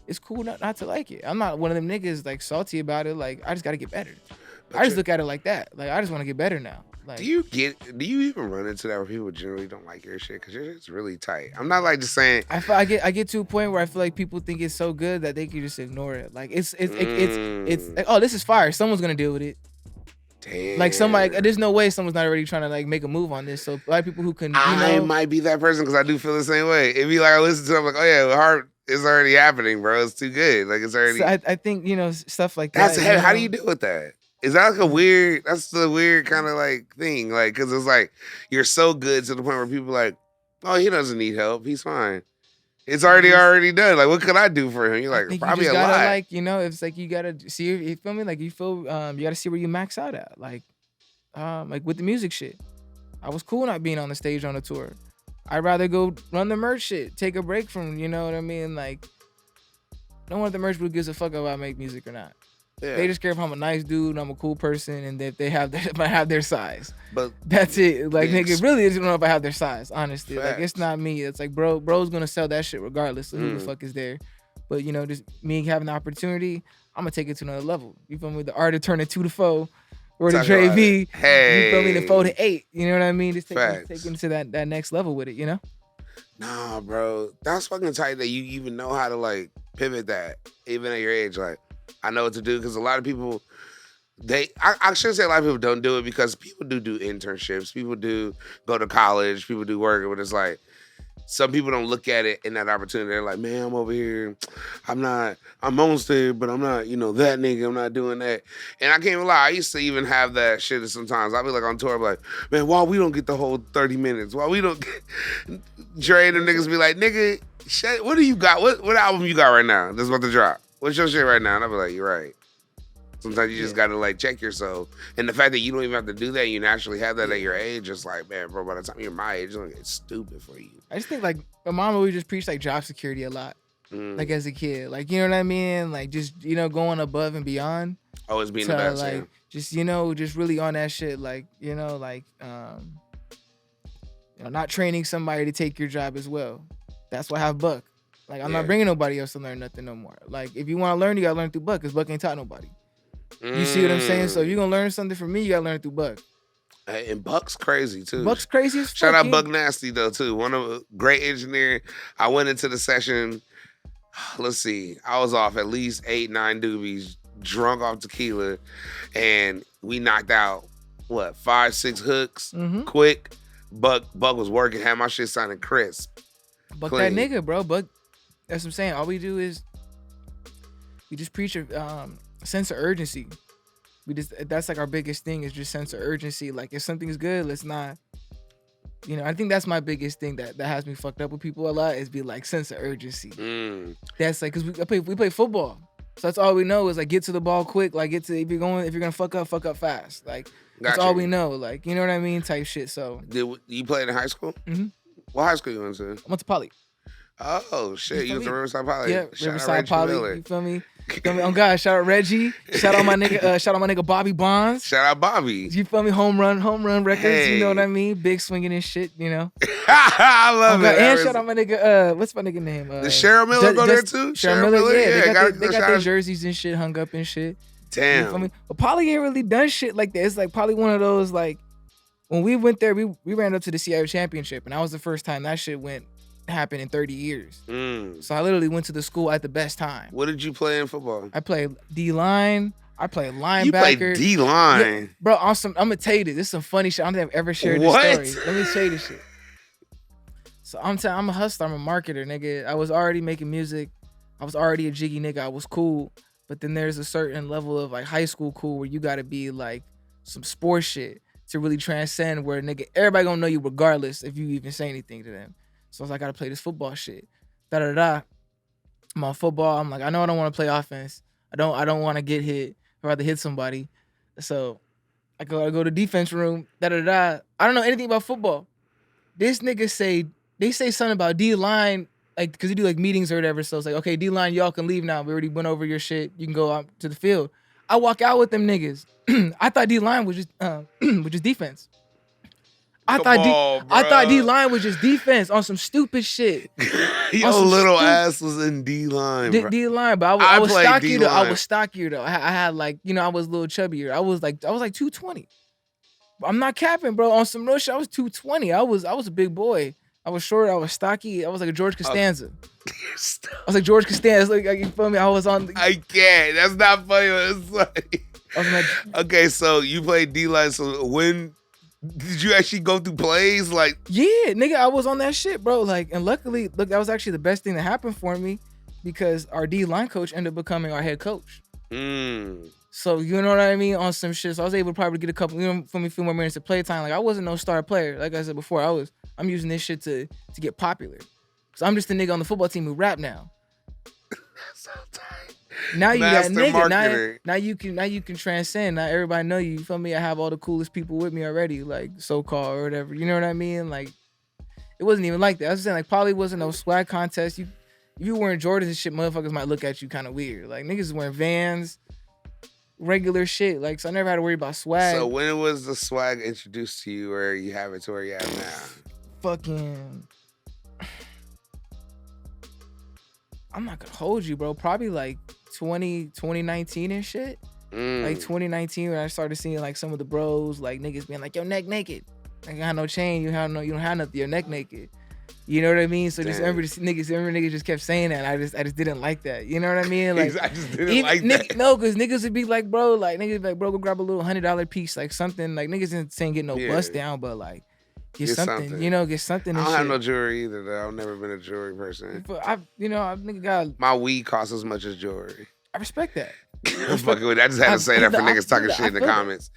it's cool not to like it. I'm not one of them niggas, like, salty about it. Like, I just gotta get better. I just look at it like that. Like, I just want to get better now. Like, do you even run into that where people generally don't like your shit? Because your shit's really tight. I'm not like just saying. I get to a point where I feel like people think it's so good that they can just ignore it. Like, it's like, oh, this is fire. Someone's gonna deal with it. Damn. Like, somebody, there's no way someone's not already trying to, like, make a move on this. So a lot of people who can, I might be that person because I do feel the same way. It'd be like I listen to it, I'm like, oh yeah, Heart is already happening, bro. It's too good. Like, it's already. So I think stuff like that. That's heavy. How do you deal with that? Is that like that's the weird kind of like thing? Like, cause it's like, you're so good to the point where people are like, oh, he doesn't need help. He's fine. It's already done. Like, what could I do for him? You're like, probably a lot. Like, it's like, you gotta see, you feel me? Like, you gotta see where you max out at. Like with the music shit. I was cool not being on the stage on the tour. I'd rather go run the merch shit, take a break from, you know what I mean? Like, no one at the merch group gives a fuck if I make music or not. Yeah. They just care if I'm a nice dude and I'm a cool person and that if I have their size. But that's it. Like, nigga, really just don't know if I have their size, honestly. Facts. Like, it's not me. It's like, bro's gonna sell that shit regardless of who the fuck is there. But, just me having the opportunity, I'm gonna take it to another level. You feel me? The art of turning 2 to 4 or the Dre V. Hey. You feel me? The 4 to 8. You know what I mean? Just take it to that next level with it, Nah, bro. That's fucking tight that you even know how to, like, pivot that, even at your age. Like, I know what to do because a lot of people, I shouldn't say a lot of people don't do it because people do internships. People do go to college. People do work. But it's like, some people don't look at it in that opportunity. They're like, man, I'm over here. I'm on stage, but I'm not, that nigga. I'm not doing that. And I can't even lie. I used to even have that shit sometimes. I'll be like on tour, I'm like, man, why we don't get the whole 30 minutes? Why we don't get... Dre and them niggas be like, nigga, what do you got? What album you got right now that's about to drop? What's your shit right now? And I'll be like, you're right. Sometimes you just got to, like, check yourself. And the fact that you don't even have to do that, you naturally have that at your age, it's like, man, bro, by the time you're my age, it's gonna get stupid for you. I just think, like, my mom always just preached, like, job security a lot. Like, as a kid. Like, you know what I mean? Like, just, going above and beyond. Always being the best, like, just, just really on that shit. Like, not training somebody to take your job as well. That's why I have Buck. Like, I'm not bringing nobody else to learn nothing no more. Like, if you want to learn, you got to learn through Buck, because Buck ain't taught nobody. You see what I'm saying? So if you're going to learn something from me, you got to learn through Buck. And Buck's crazy, too. Buck's crazy as fuck. Shout out Buck Nasty, though, too. One of a great engineer. I went into the session let's see. I was off at least 8-9 doobies, drunk off tequila, and we knocked out 5-6 hooks, quick. Buck was working, had my shit sounding crisp. Buck clean. that nigga, bro. Buck. That's what I'm saying. All we do is we just preach a sense of urgency. That's like our biggest thing is just sense of urgency. Like if something's good, let's not. I think that's my biggest thing that has me fucked up with people a lot is be like sense of urgency. That's like because we play football, so that's all we know is like get to the ball quick. Like if you're gonna fuck up fast. Like that's all we know. Like you know what I mean, type shit. So did you play in high school? Mm-hmm. What high school you went to? I went to Poly. Oh shit, you went to Riverside Poly. Yeah, Shout Riverside Poly. You feel me? Oh God, shout out Reggie. Shout out my nigga Bobby Bonds. Shout out Bobby. You feel me? Home run records. Hey. You know what I mean? Big swinging and shit. I love it. And shout out my nigga. What's my nigga name? Did Cheryl Miller go there too? Cheryl Miller. Yeah, they got their jerseys and shit hung up and shit. Damn. You feel me? But Poly ain't really done shit like that. It's like Poly one of those like when we went there, we ran up to the CIO championship, and that was the first time that shit happened in 30 years. So I literally went to the school at the best time. What did you play in football? I played D-line. I played linebacker. You played D-line? Yeah, bro, awesome. I'm gonna tell you this. This is some funny shit. I don't think I've ever shared this story. Let me tell you this shit. So I'm a hustler. I'm a marketer, nigga. I was already making music. I was already a jiggy nigga. I was cool. But then there's a certain level of like high school cool where you gotta be like some sports shit to really transcend where nigga everybody gonna know you regardless if you even say anything to them. So I was like, I gotta play this football shit. I'm on football. I'm like, I know I don't want to play offense. I don't want to get hit. I'd rather hit somebody. So I go to defense room. I don't know anything about football. This nigga they say something about D-line, like because you do like meetings or whatever. So it's like, okay, D-line, y'all can leave now. We already went over your shit. You can go out to the field. I walk out with them niggas. I thought D-line was just defense. I thought D-line was just defense on some stupid shit. Your little ass was in D-line, bro. D-line, but I was stockier though. I was stockier though. I had like, I was a little chubbier. I was like 220. I'm not capping, bro. On some real shit, I was 220. I was a big boy. I was short. I was stocky. I was like a George Costanza. I was like George Costanza. Like you feel me? I was on. I can't. That's not funny. It's like. Okay, so you played D-line. So when did you actually go through plays? Like, yeah, nigga, I was on that shit, bro. Like, and luckily, look, that was actually the best thing that happened for me because our D-line coach ended up becoming our head coach. So you know what I mean? On some shit. So I was able to probably get a couple, for me, a few more minutes of playtime. Like I wasn't no star player. Like I said before, I'm using this shit to get popular. So I'm just a nigga on the football team who rap now. That's so tight. Now you got nigga. Now you can transcend. Now everybody know you. You feel me? I have all the coolest people with me already, like so-called or whatever. You know what I mean? Like it wasn't even like that. I was saying like probably wasn't no swag contest. If you wearing Jordans and shit, motherfuckers might look at you kind of weird. Like niggas is wearing Vans, regular shit. Like so I never had to worry about swag. So when was the swag introduced to you where you have it to where you have now? Fucking. I'm not gonna hold you, bro. Probably like 2019 and shit. Like 2019 when I started seeing like some of the bros, like niggas being like, yo, neck naked. Like, you have no chain, you don't have nothing, you're neck naked. You know what I mean? So just remember niggas just kept saying that. I just didn't like that. You know what I mean? Like I just didn't like that. No, because niggas would be like, bro, go grab a little $100 piece, like something. Like niggas isn't saying get no bust down, but like get something. Get something. I don't have no jewelry either, though. I've never been a jewelry person. But nigga got my weed costs as much as jewelry. I respect that. I'm fucking with it. I just had to say that for niggas talking shit in the comments.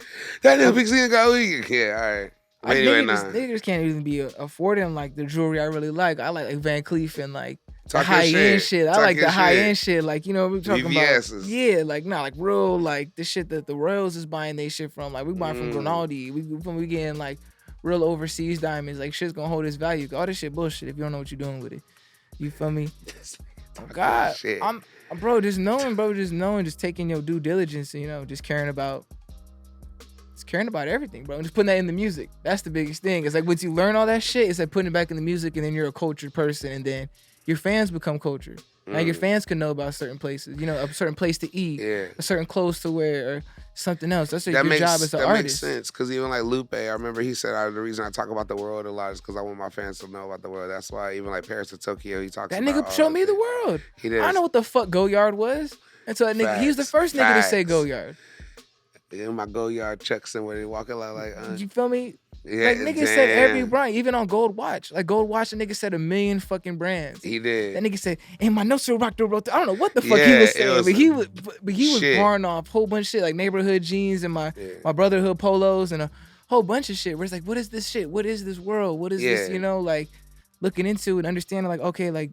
That nigga Big C got weed. Yeah, all right. Niggas can't even be affording like the jewelry I really like. I like Van Cleef and like the high end shit. I like the high end shit. Like, we're talking VVS's. about. Yeah, like like real like the shit that the Royals is buying they shit from. Like we buying from Grimaldi. We getting like real overseas diamonds. Like shit's gonna hold its value. All this shit bullshit if you don't know what you're doing with it. You feel me? Oh God, just knowing, just taking your due diligence, just caring about everything, bro. And just putting that in the music. That's the biggest thing. It's like once you learn all that shit, it's like putting it back in the music, and then you're a cultured person, and then your fans become cultured. Now your fans can know about certain places, you know, a certain place to eat, a certain clothes to wear, or something else. That's your job as an artist. That makes sense, because even like Lupe, I remember he said, the reason I talk about the world a lot is because I want my fans to know about the world. That's why even like Paris to Tokyo, he talks about that nigga showed me the world. He did. I know what the fuck Goyard was. And so that nigga, he was the first nigga to say Goyard. Yeah, my Goyard checks in where they walking like you feel me? Yeah, like nigga said every brand, even on Gold Watch. Like Gold Watch, the nigga said 1 million fucking brands. He did. That nigga said, "And my notes will rock the road." I don't know what the fuck he was saying, but he was barring off a whole bunch of shit like neighborhood jeans and my brotherhood polos and a whole bunch of shit. Where it's like, what is this shit? What is this world? What is this? You know, like looking into and understanding. Like, okay, like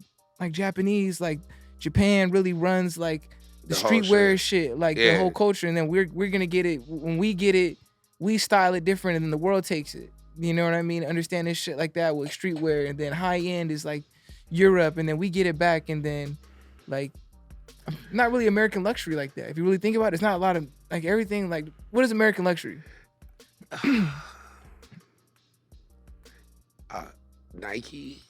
Japanese, like Japan really runs like the streetwear shit, like the whole culture, and then we're gonna get it when we get it. We style it different and then the world takes it. You know what I mean? Understand this shit like that with streetwear, and then high end is like Europe, and then we get it back, and then like not really American luxury like that. If you really think about it, it's not a lot of like everything. Like, what is American luxury? Nike,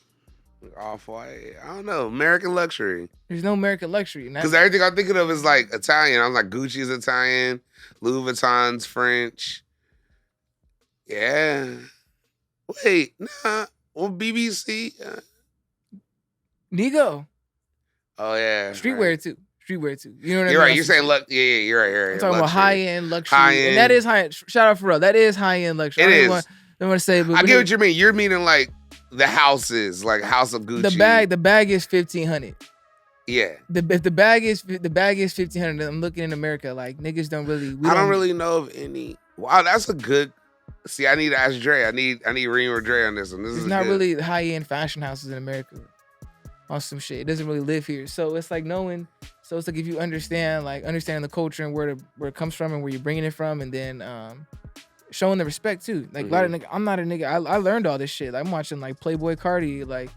Off-White. I don't know. American luxury. There's no American luxury. Because everything I'm thinking of is like Italian. I'm like, Gucci's Italian, Louis Vuitton's French. Yeah. Wait, nah. Well, BBC. Nigo. Oh, yeah. Streetwear, too. Streetwear, too. You know what I mean? You're right. You're saying, yeah, you're right. I'm talking about high-end luxury. And that is high-end. Shout out Pharrell. That is high-end luxury. It is. I don't want to say, but I get what you mean. You're meaning like the houses, like House of Gucci. The bag is $1,500. Yeah. If the bag is $1,500, I'm looking in America, like niggas don't really. I don't really know of any. Wow, that's a good. See, I need to ask Dre. I need Reem or Dre on this one. It's not really high-end fashion houses in America on some shit. It doesn't really live here. So it's like knowing. So it's like if you understanding the culture and where it comes from and where you're bringing it from, and then showing the respect too. Like a lot of nigga, I'm not a nigga. I learned all this shit. Like, I'm watching like Playboy Cardi. Like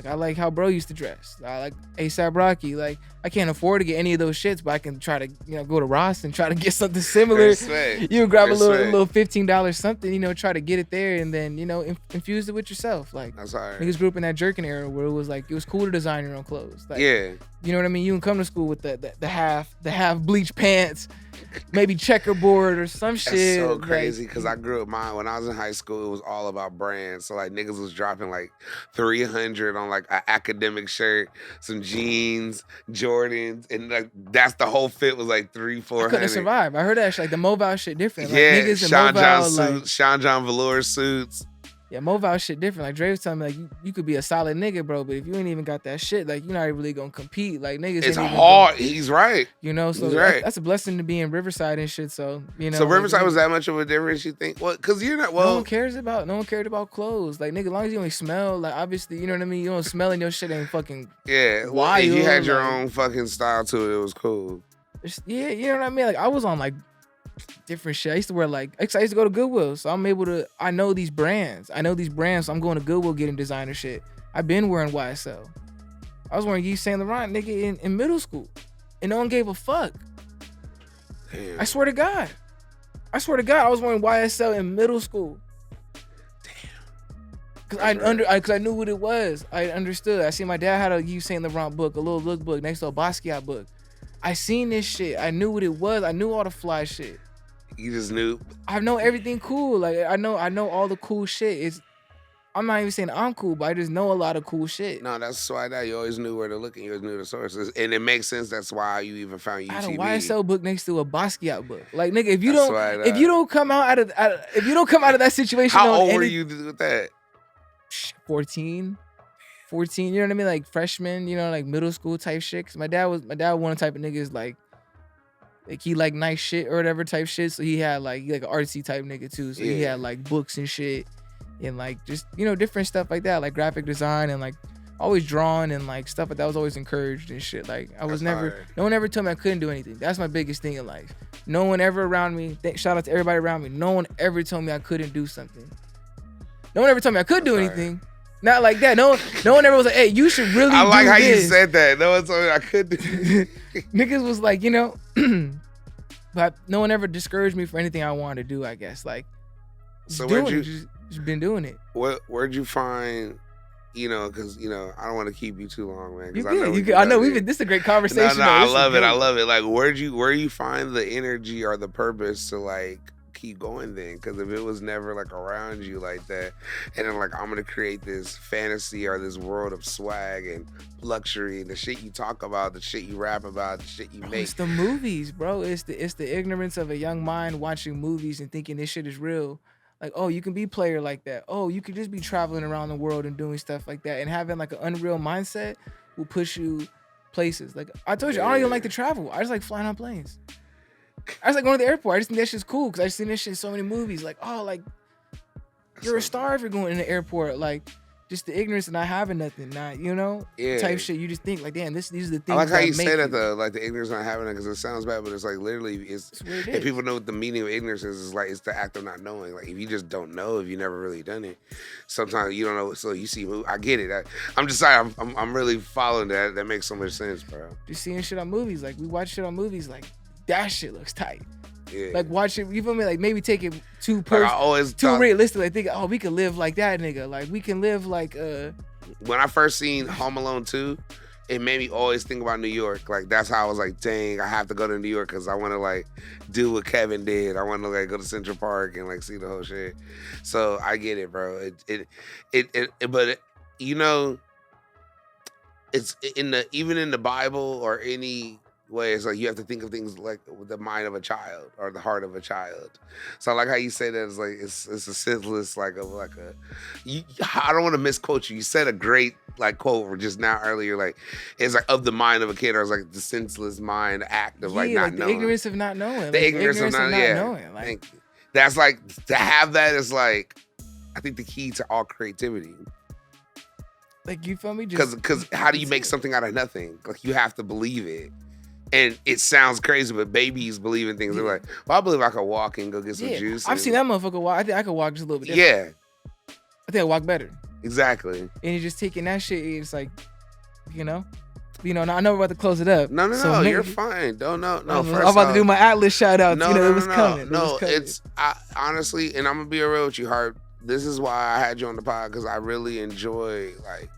I like how bro used to dress. I like A$AP Rocky. Like, I can't afford to get any of those shits, but I can try to, go to Ross and try to get something similar. Respect. You grab a little $15 something, try to get it there, and then, infuse it with yourself. Like, that's all right. Niggas grew up in that jerking era where it was like, it was cool to design your own clothes. Like, yeah. You know what I mean? You can come to school with the half bleach pants, maybe checkerboard or some shit. That's so crazy because I grew up when I was in high school, it was all about brands. So like niggas was dropping like 300 on like an academic shirt, some jeans, Jordans, and like that's the whole fit was like 300-400. I couldn't survive. I heard that shit, like the Mobile shit different. Like, yeah, niggas Sean John Mobile, suits, Sean John velour suits. Yeah, Mobile shit different. Like Dre was telling me, like you could be a solid nigga, bro, but if you ain't even got that shit, like you're not really gonna compete. Like niggas, it's hard. He's right. So he's right. That's a blessing to be in Riverside and shit. So So Riverside was that much of a difference? You think? Well, because you're not. Well, no one cared about clothes. Like nigga, as long as you only smell, like obviously, you know what I mean. You don't smell and your shit ain't fucking. Yeah, wild. If you had your own fucking style to it, it was cool. Yeah, you know what I mean. Like I was on like different shit. I used to wear I used to go to Goodwill, so I'm able to. I know these brands. So I'm going to Goodwill getting designer shit. I've been wearing YSL. I was wearing Yves Saint Laurent, nigga, in middle school, and no one gave a fuck. Damn. I swear to God, I was wearing YSL in middle school. Damn. Cause I knew what it was. I understood. I seen my dad had a Yves Saint Laurent book, a little lookbook next to a Basquiat book. I seen this shit. I knew what it was. I knew all the fly shit. You just knew. I know everything cool. Like I know all the cool shit. I'm not even saying I'm cool, but I just know a lot of cool shit. No, that's why you always knew where to look and you always knew the sources. And it makes sense. That's why you even found UTB. I had a YSL book next to a Basquiat book. Like nigga, if you don't come out of that situation, how old were you with that? 14, you know what I mean? Like freshman, like middle school type shit. Cause my dad one of the type of niggas like he like nice shit or whatever type shit. So he had like an artsy type nigga too. So he had like books and shit and like just, different stuff like that, like graphic design and like always drawing and like stuff like that was always encouraged and shit. Like I was no one ever told me I couldn't do anything. That's my biggest thing in life. No one ever around me, shout out to everybody around me. No one ever told me I couldn't do something. No one ever told me I could do anything. Not like that. No one ever was like, hey, you should really do this. I like how you said that. No one told me I could do Niggas was like, but no one ever discouraged me for anything I wanted to do, I guess. Like, so just been doing it. Where'd you find you know, because I don't want to keep you too long, man. You good? I know this is a great conversation. No, I love it. I love it. Like, where you find the energy or the purpose to like keep going then? Because if it was never like around you like that, and then like I'm gonna create this fantasy or this world of swag and luxury and the shit you talk about, the shit you rap about, the shit you make. It's the movies, bro. It's the ignorance of a young mind watching movies and thinking this shit is real. Like, oh, you can be player like that. Oh, you could just be traveling around the world and doing stuff like that. And having like an unreal mindset will push you places. Like I told you, I don't even like to travel. I just like flying on planes. I just like going to the airport. I just think that shit's cool because I just seen this shit in so many movies. Like, oh, like you're a star if you're going in the airport. Like, just the ignorance of not having nothing, type shit. You just think like, damn, these are the things. I like how you say that though, like the ignorance of not having it, because it sounds bad, but it's like literally, if people know what the meaning of ignorance is like it's the act of not knowing. Like if you just don't know, if you never really done it, sometimes you don't know. So you see, I get it. I'm just sorry, I'm really following that. That makes so much sense, bro. Just seeing shit on movies, like we watch shit on movies, like that shit looks tight. Yeah. Like watch it, you feel me? Like maybe take it too realistic. Like think, oh, we can live like that nigga. Like we can live like When I first seen Home Alone 2, it made me always think about New York. Like that's how I was like, dang, I have to go to New York because I want to like do what Kevin did. I want to like go to Central Park and like see the whole shit. So I get it, bro. But it's even in the Bible or any way, it's like you have to think of things like with the mind of a child or the heart of a child. So I like how you say that. It's like it's a senseless I don't want to misquote you. You said a great like quote just now earlier. Like it's like of the mind of a kid, or it's like the senseless mind act of like not knowing. The ignorance of not knowing. The ignorance of not knowing. Like that's like to have that is like I think the key to all creativity. Like you feel me? Because how do you make something out of nothing? Like you have to believe it. And it sounds crazy, but babies believe in things. They're like, well, I believe I could walk and go get some juice. I've seen that motherfucker walk. I think I could walk just a little bit different. Yeah. I think I walk better. Exactly. And you're just taking that shit, it's like, now I know we're about to close it up. No, you're fine. No. I'm about to do my Atlas shout outs. It was coming. No, honestly, and I'm going to be real with you, Harp. This is why I had you on the pod, because I really enjoy, like,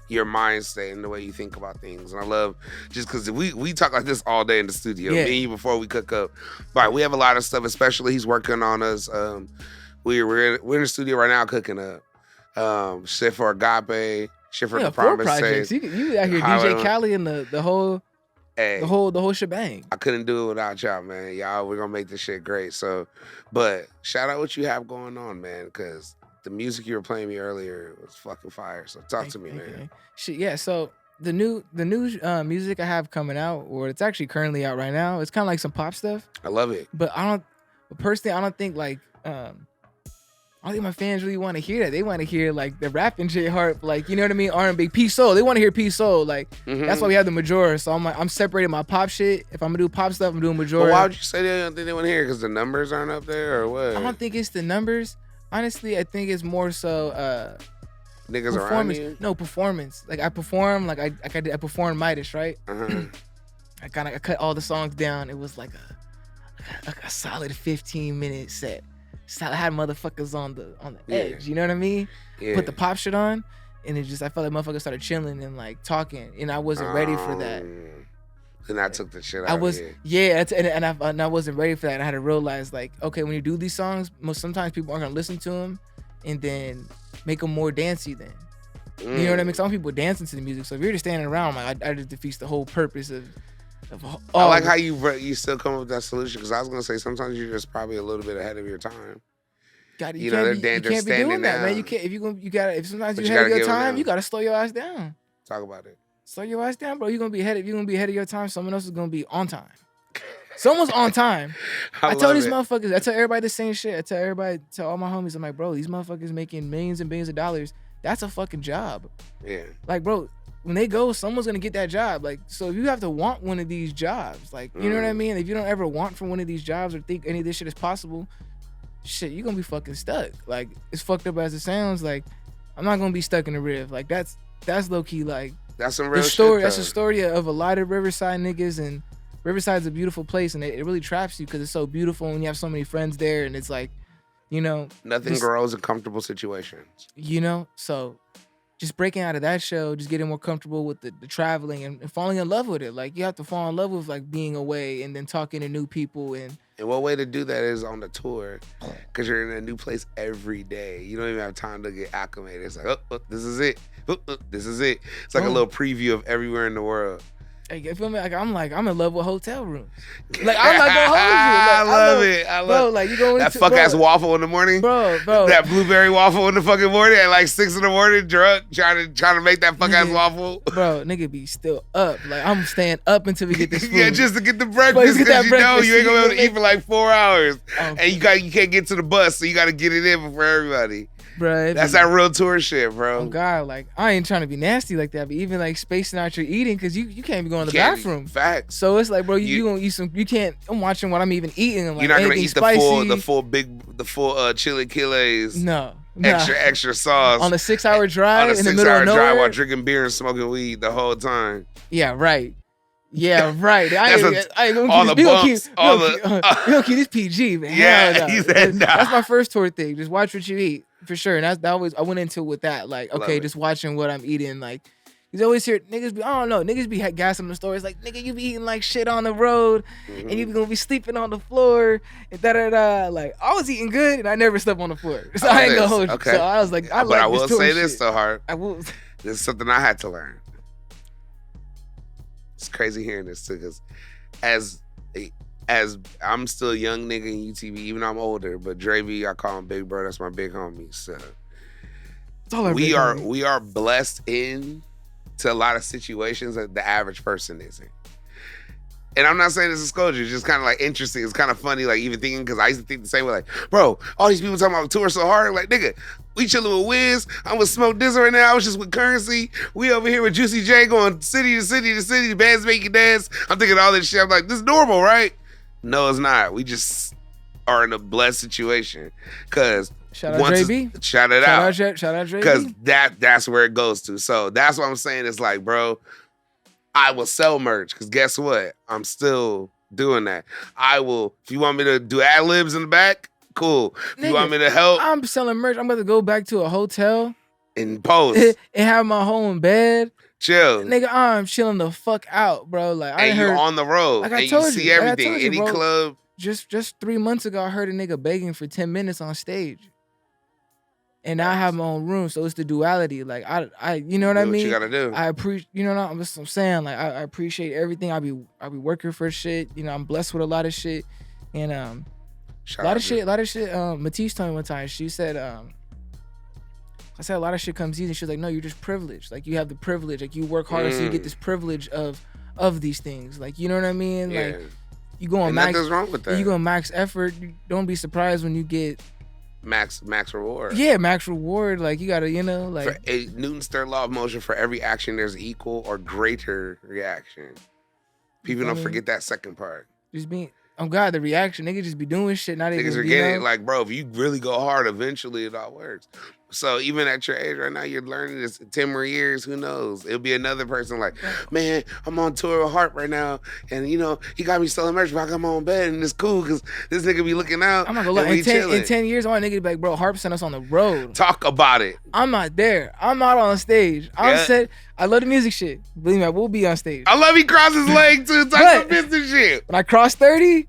your mind state and the way you think about things. And I love just because we talk like this all day in the studio. Me and you before we cook up. But we have a lot of stuff, especially he's working on us. We're in the studio right now cooking up. Shit for Agape, shit for the Promise. Projects. You out here DJ Cali and the whole shebang. I couldn't do it without y'all, man. Y'all, we're gonna make this shit great. So, but shout out what you have going on, man, because the music you were playing me earlier was fucking fire. So talk to me, man. Shit, yeah. So the new music I have coming out, or it's actually currently out right now. It's kind of like some pop stuff. I love it. But I don't think like I don't think my fans really want to hear that. They want to hear like the rapping Jae Harper, like you know what I mean, R&B, Peace Soul. They want to hear Peace Soul. Like that's why we have the Majora. So I'm separating my pop shit. If I'm gonna do pop stuff, I'm doing Majora. But why would you say they don't think they want to hear it? Because the numbers aren't up there, or what? I don't think it's the numbers. Honestly, I think it's more so niggas around you? No, performance. Like I perform, like I performed Midas, right? I cut all the songs down. It was like a solid 15-minute set. So I had motherfuckers on the edge, you know what I mean? Yeah. Put the pop shit on, and I felt like motherfuckers started chilling and like talking, and I wasn't ready for that. And I took the shit out of it. And I wasn't ready for that. And I had to realize, like, okay, when you do these songs, sometimes people aren't gonna listen to them, and then make them more dancey. Then, you know what I mean? Some people dancing to the music. So if you're just standing around, like, I just defeats the whole purpose of. I like how you still come up with that solution, because I was gonna say sometimes you're just probably a little bit ahead of your time. You can't be doing that, man. You can't. If sometimes you're ahead of your time, you gotta slow your ass down. Talk about it. Slow your ass down, bro. You're gonna be ahead of your time. Someone else is gonna be on time. Someone's on time. I tell these motherfuckers, I tell everybody the same shit. I tell all my homies, I'm like, bro, these motherfuckers making millions and billions of dollars. That's a fucking job. Yeah. Like, bro, when they go, someone's gonna get that job. Like, so if you have to want one of these jobs, like, you know what I mean? If you don't ever want for one of these jobs or think any of this shit is possible, shit, you're gonna be fucking stuck. Like, it's fucked up as it sounds. Like, I'm not gonna be stuck in the Riv. Like, that's low key, like, that's some real story. Shit, that's a story of a lot of Riverside niggas, and Riverside's a beautiful place, and it really traps you because it's so beautiful and you have so many friends there, and it's like, nothing grows in comfortable situations. So just breaking out of that shell, just getting more comfortable with the traveling and falling in love with it. Like you have to fall in love with like being away and then talking to new people and one way to do that is on the tour, because you're in a new place every day. You don't even have time to get acclimated. It's like, oh, this is it. This is it. It's like a little preview of everywhere in the world. Hey, you feel me? Like I'm in love with hotel rooms. Like I'm not gonna hold you. Like, I love it. I love bro. Like you go that fuck ass waffle in the morning, bro. That blueberry waffle in the fucking morning at like 6 in the morning, drunk, trying to make that fuck ass waffle. Bro, nigga be still up. Like I'm staying up until we get this food. Yeah, just to get the breakfast because you know you ain't gonna be able to eat for like 4 hours, and you can't get to the bus, so you got to get it in before everybody. Bro, that's that real tour shit, bro. Oh God, like I ain't trying to be nasty like that, but even like spacing out your eating because you can't be going to the bathroom. Facts. So it's like, bro, you gonna eat some. You can't. I'm watching what I'm even eating. And like, you're not gonna eat spicy. the full chili quiles. No. Extra sauce on a 6-hour drive on a in the middle of nowhere drive while drinking beer and smoking weed the whole time. Yeah, right. Yeah, right. I ain't gonna all the bumps, we gonna keep this PG, man. Yeah, he said nah. That's my first tour thing. Just watch what you eat, for sure. And that always I went into with that, like, okay, just watching what I'm eating. Like, you always hear niggas be, I don't know, niggas be gassing the stories like, nigga, you be eating like shit on the road, and you be gonna be sleeping on the floor, and da. Like, I was eating good, and I never slept on the floor, so I ain't gonna hold you. So I was like, I will say this though, Hart. I will. This is something I had to learn. It's crazy hearing this too, because as I'm still a young nigga in UTV, even though I'm older, but Dre B, I call him Big Bro. That's my big homie. So we are blessed in to a lot of situations that the average person isn't. And I'm not saying this is disclosure, it's just kind of like interesting. It's kind of funny, like even thinking, because I used to think the same way, like, bro, all these people talking about tour so hard. Like, nigga, we chilling with Wiz. I'm with Smoke Dizzle right now. I was just with Currency. We over here with Juicy J going city to city to city. The bands make you dance. I'm thinking all this shit. I'm like, this is normal, right? No, it's not. We just are in a blessed situation. Because shout out Dre B. Shout it out. Shout out Dre B. Because that's where it goes to. So that's what I'm saying. It's like, bro, I will sell merch, because guess what? I'm still doing that. I will, if you want me to do ad-libs in the back, cool. If you want me to help. I'm selling merch. I'm about to go back to a hotel. And post. And have my home bed. Chill. Nigga, I'm chilling the fuck out, bro. Like, and you're on the road. Like and you see everything. Any bro, club. Just 3 months ago, I heard a nigga begging for 10 minutes on stage. And I have my own room, so it's the duality. Like I you know what I mean? What you gotta do. I appreciate, you know what I'm saying? Like I appreciate everything. I be working for shit. You know, I'm blessed with a lot of shit, and a lot of shit. Matisse told me one time. She said, I said a lot of shit comes easy. She was like, no, you're just privileged. Like you have the privilege. Like you work harder, so you get this privilege of these things. Like you know what I mean? Yeah. Like you go on max. Nothing's wrong with that. You go on max effort. You don't be surprised when you get. Max reward. Yeah, max reward. Like you gotta, you know, like for Newton's third law of motion. For every action, there's equal or greater reaction. People don't forget that second part. Just being, oh God, the reaction. Niggas just be doing shit. Not even. Niggas are getting it. Like, bro, if you really go hard, eventually it all works. So even at your age right now, you're learning this 10 more years, who knows? It'll be another person like, man, I'm on tour with Harp right now. And, you know, he got me selling merch, but I got my own bed. And it's cool because this nigga be looking out. I'm not gonna lie. In 10 years, I want a nigga to be like, bro, Harp sent us on the road. Talk about it. I'm not there. I'm not on stage. I'm set. I love the music shit. Believe me, I will be on stage. I love he crossed his leg too. Talk about business shit. When I cross 30,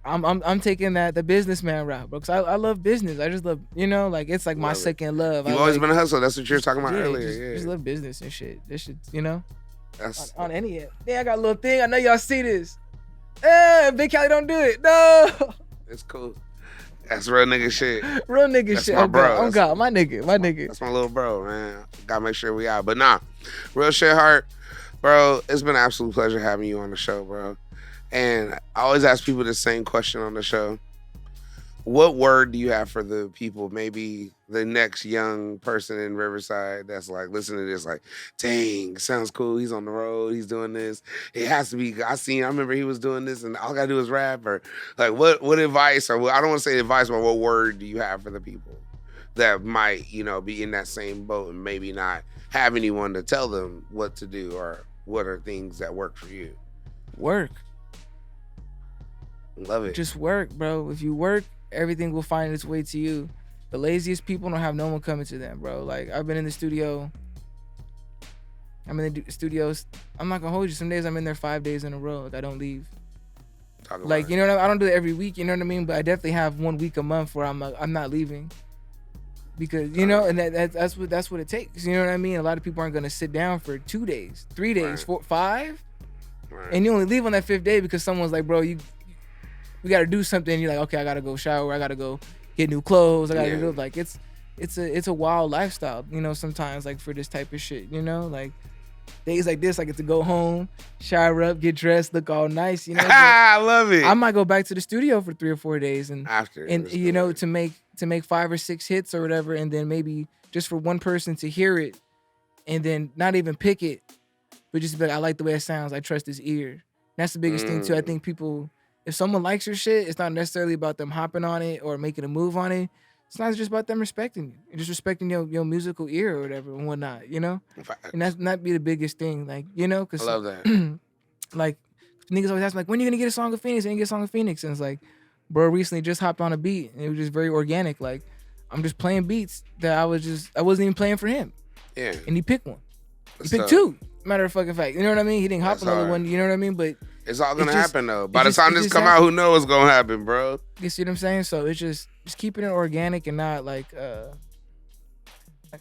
I'm taking the businessman route, bro. Cause I love business. I just love, you know, like it's like my second love. You've always been a hustler. That's what you were talking about earlier. Just love business and shit. This shit, you know. That's on any end. Yeah, I got a little thing. I know y'all see this. Big Cali don't do it. No. It's cool. That's real nigga shit. Real nigga that's shit. My bro. Oh God, my nigga. That's my little bro, man. Gotta make sure we out. But nah, real shit, Hart, bro. It's been an absolute pleasure having you on the show, bro. And I always ask people the same question on the show. What word do you have for the people, maybe the next young person in Riverside that's like, listening to this, like, dang, sounds cool. He's on the road. He's doing this. It has to be, I remember he was doing this and all I got to do is rap. Or like, what advice, or I don't want to say advice, but what word do you have for the people that might, you know, be in that same boat and maybe not have anyone to tell them what to do, or what are things that work for you? Work. Love it. Just work, bro. If you work, everything will find its way to you. The laziest people don't have no one coming to them, bro. Like, I've been in the studio. I'm in the studios. I'm not gonna hold you. Some days I'm in there 5 days in a row. Like, I don't leave. Like, you know what I mean? I don't do it every week, you know what I mean? But I definitely have 1 week a month where I'm not leaving. Because, you know, and that's what it takes. You know what I mean? A lot of people aren't gonna sit down for 2 days, 3 days, 4, 5. Right. And you only leave on that 5th day because someone's like, bro, we gotta do something. You're like, okay, I gotta go shower, I gotta go get new clothes, I gotta do, like, it's a wild lifestyle, you know, sometimes, like, for this type of shit, you know, like days like this, I get to go home, shower up, get dressed, look all nice, you know. I love it. I might go back to the studio for 3 or 4 days and you know, to make 5 or 6 hits or whatever, and then maybe just for one person to hear it and then not even pick it, but just be like, I like the way it sounds, I trust his ear. That's the biggest thing too. I think people, if someone likes your shit, it's not necessarily about them hopping on it or making a move on it. It's not just about them respecting you. It's just respecting your musical ear or whatever and whatnot, you know? And that's not be the biggest thing, like, you know? Cause, I love that. Like, niggas always ask me, like, when are you gonna get a song of Phoenix? And you get a song of Phoenix? And it's like, bro, recently just hopped on a beat and it was just very organic. Like, I'm just playing beats that I wasn't even playing for him. Yeah. And he picked one. He picked 2. Matter of fucking fact. You know what I mean? He didn't hop on the other one, you know what I mean? But it's all gonna happen though. By the time this come out, who knows what's gonna happen, bro? You see what I'm saying? So it's just keeping it organic and not like I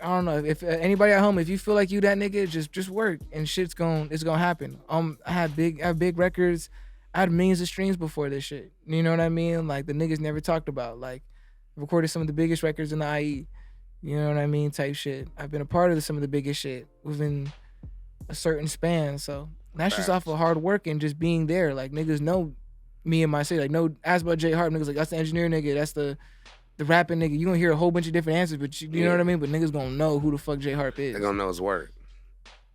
don't know. If anybody at home, if you feel like you that nigga, just work and it's gonna happen. I have big records. I had millions of streams before this shit. You know what I mean? Like, the niggas never talked about. Like, I recorded some of the biggest records in the IE. You know what I mean? Type shit. I've been a part of some of the biggest shit within a certain span. So that's just off of hard work and just being there. Like, niggas know me and my city. Like, no, ask about Jae Harper. Niggas like, that's the engineer nigga. That's the rapping nigga. You gonna hear a whole bunch of different answers, but you know what I mean? But niggas gonna know who the fuck Jae Harper is. They gonna know his work.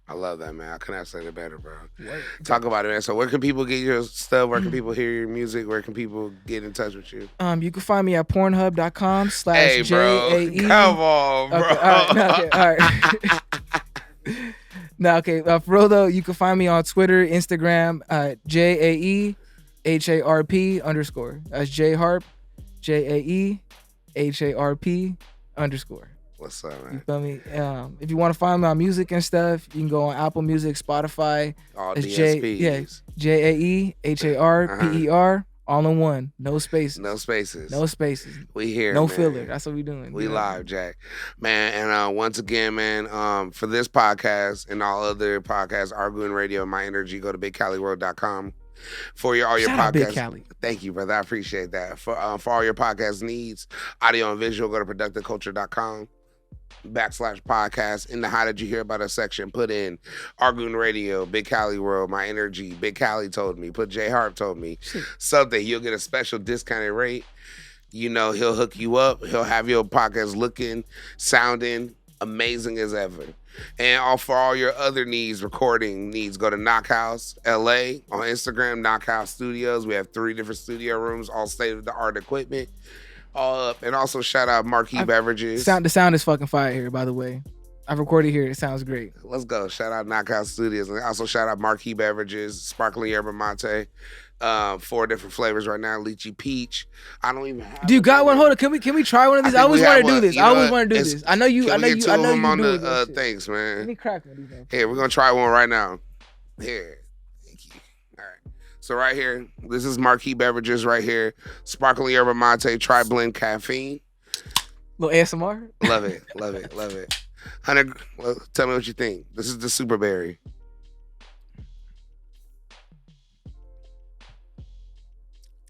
I love that, man. I couldn't say it better, bro. Talk about it, man. So where can people get your stuff? Where can people hear your music? Where can people get in touch with you? You can find me at pornhub.com/JAE. Hey, bro. Come on, bro. Okay, all right. No, okay. For real though, you can find me on Twitter, Instagram, JAE HARP_. That's Jae Harp, JAE HARP_. What's up, man? You feel me? If you want to find my music and stuff, you can go on Apple Music, Spotify. All DSPs. JAE HARPER. All in one. No spaces. No spaces. No spaces. We here, no man. filler. That's what we doing. We live, Jack. Man, and once again, man, for this podcast and all other podcasts, Artgoon Radio, My Energy, go to BigCaliWorld.com for all your Shout podcasts. Big Cali. Thank you, brother. I appreciate that. For all your podcast needs, audio and visual, go to productiveculture.com/podcast. In the How Did You Hear About Us section, put in Artgoon Radio, Big Cali World, My Energy, Big Cali told me, put Jae Harp told me something. You'll get a special discounted rate. You know, he'll hook you up. He'll have your podcast looking, sounding amazing as ever. And for all your other needs, recording needs, go to Knockhouse LA on Instagram, Knockhouse Studios. We have 3 different studio rooms, all state-of-the-art equipment. All up. And also shout out Marquee Beverages. The sound is fucking fire here, by the way. I've recorded here. It sounds great. Let's go. Shout out Knockout Studios. And also shout out Marquee Beverages, Sparkling Yerba Mate. 4 different flavors right now. Lychee peach. I don't even have. Do you got one? Hold on. Can we try one of these? I always want to do this. I always want to do this. I know you. I know you. I know you on do the things, man. Let me crack one. Here, we're gonna try one right now. Here. So right here, this is Marquee Beverages right here. Sparkling Yerba Mate, Tri-Blend Caffeine. Little ASMR? Love it, love it, love it. 100, well, tell me what you think. This is the Super Berry.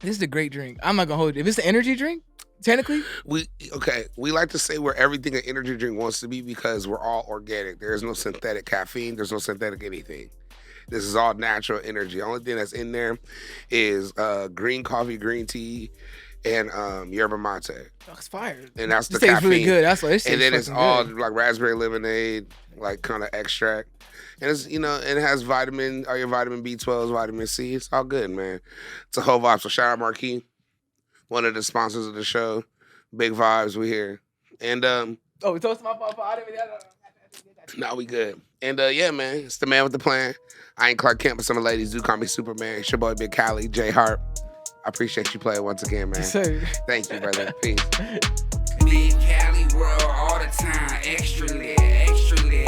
This is a great drink. I'm not going to hold you. If it's an energy drink, technically? We like to say where everything an energy drink wants to be because we're all organic. There is no synthetic caffeine. There's no synthetic anything. This is all natural energy. The only thing that's in there is green coffee, green tea, and yerba mate. That's fire. And that's the caffeine. Tastes really good. That's what it tastes. And then it's all good. like raspberry lemonade, like kind of extract. And it's, you know, and it has all your vitamin B12s, vitamin C. It's all good, man. It's a whole vibe. So shout out Marquee, one of the sponsors of the show. Big vibes, we here. And we toasted my papa. No, we good. And yeah, man, it's the man with the plan. I ain't Clark Kent, but some of the ladies do call me Superman. It's your boy Big Cali, Jae Harp. I appreciate you playing once again, man. Yes, sir. Thank you, brother. Peace. Big Cali world all the time. Extra lit, extra lit.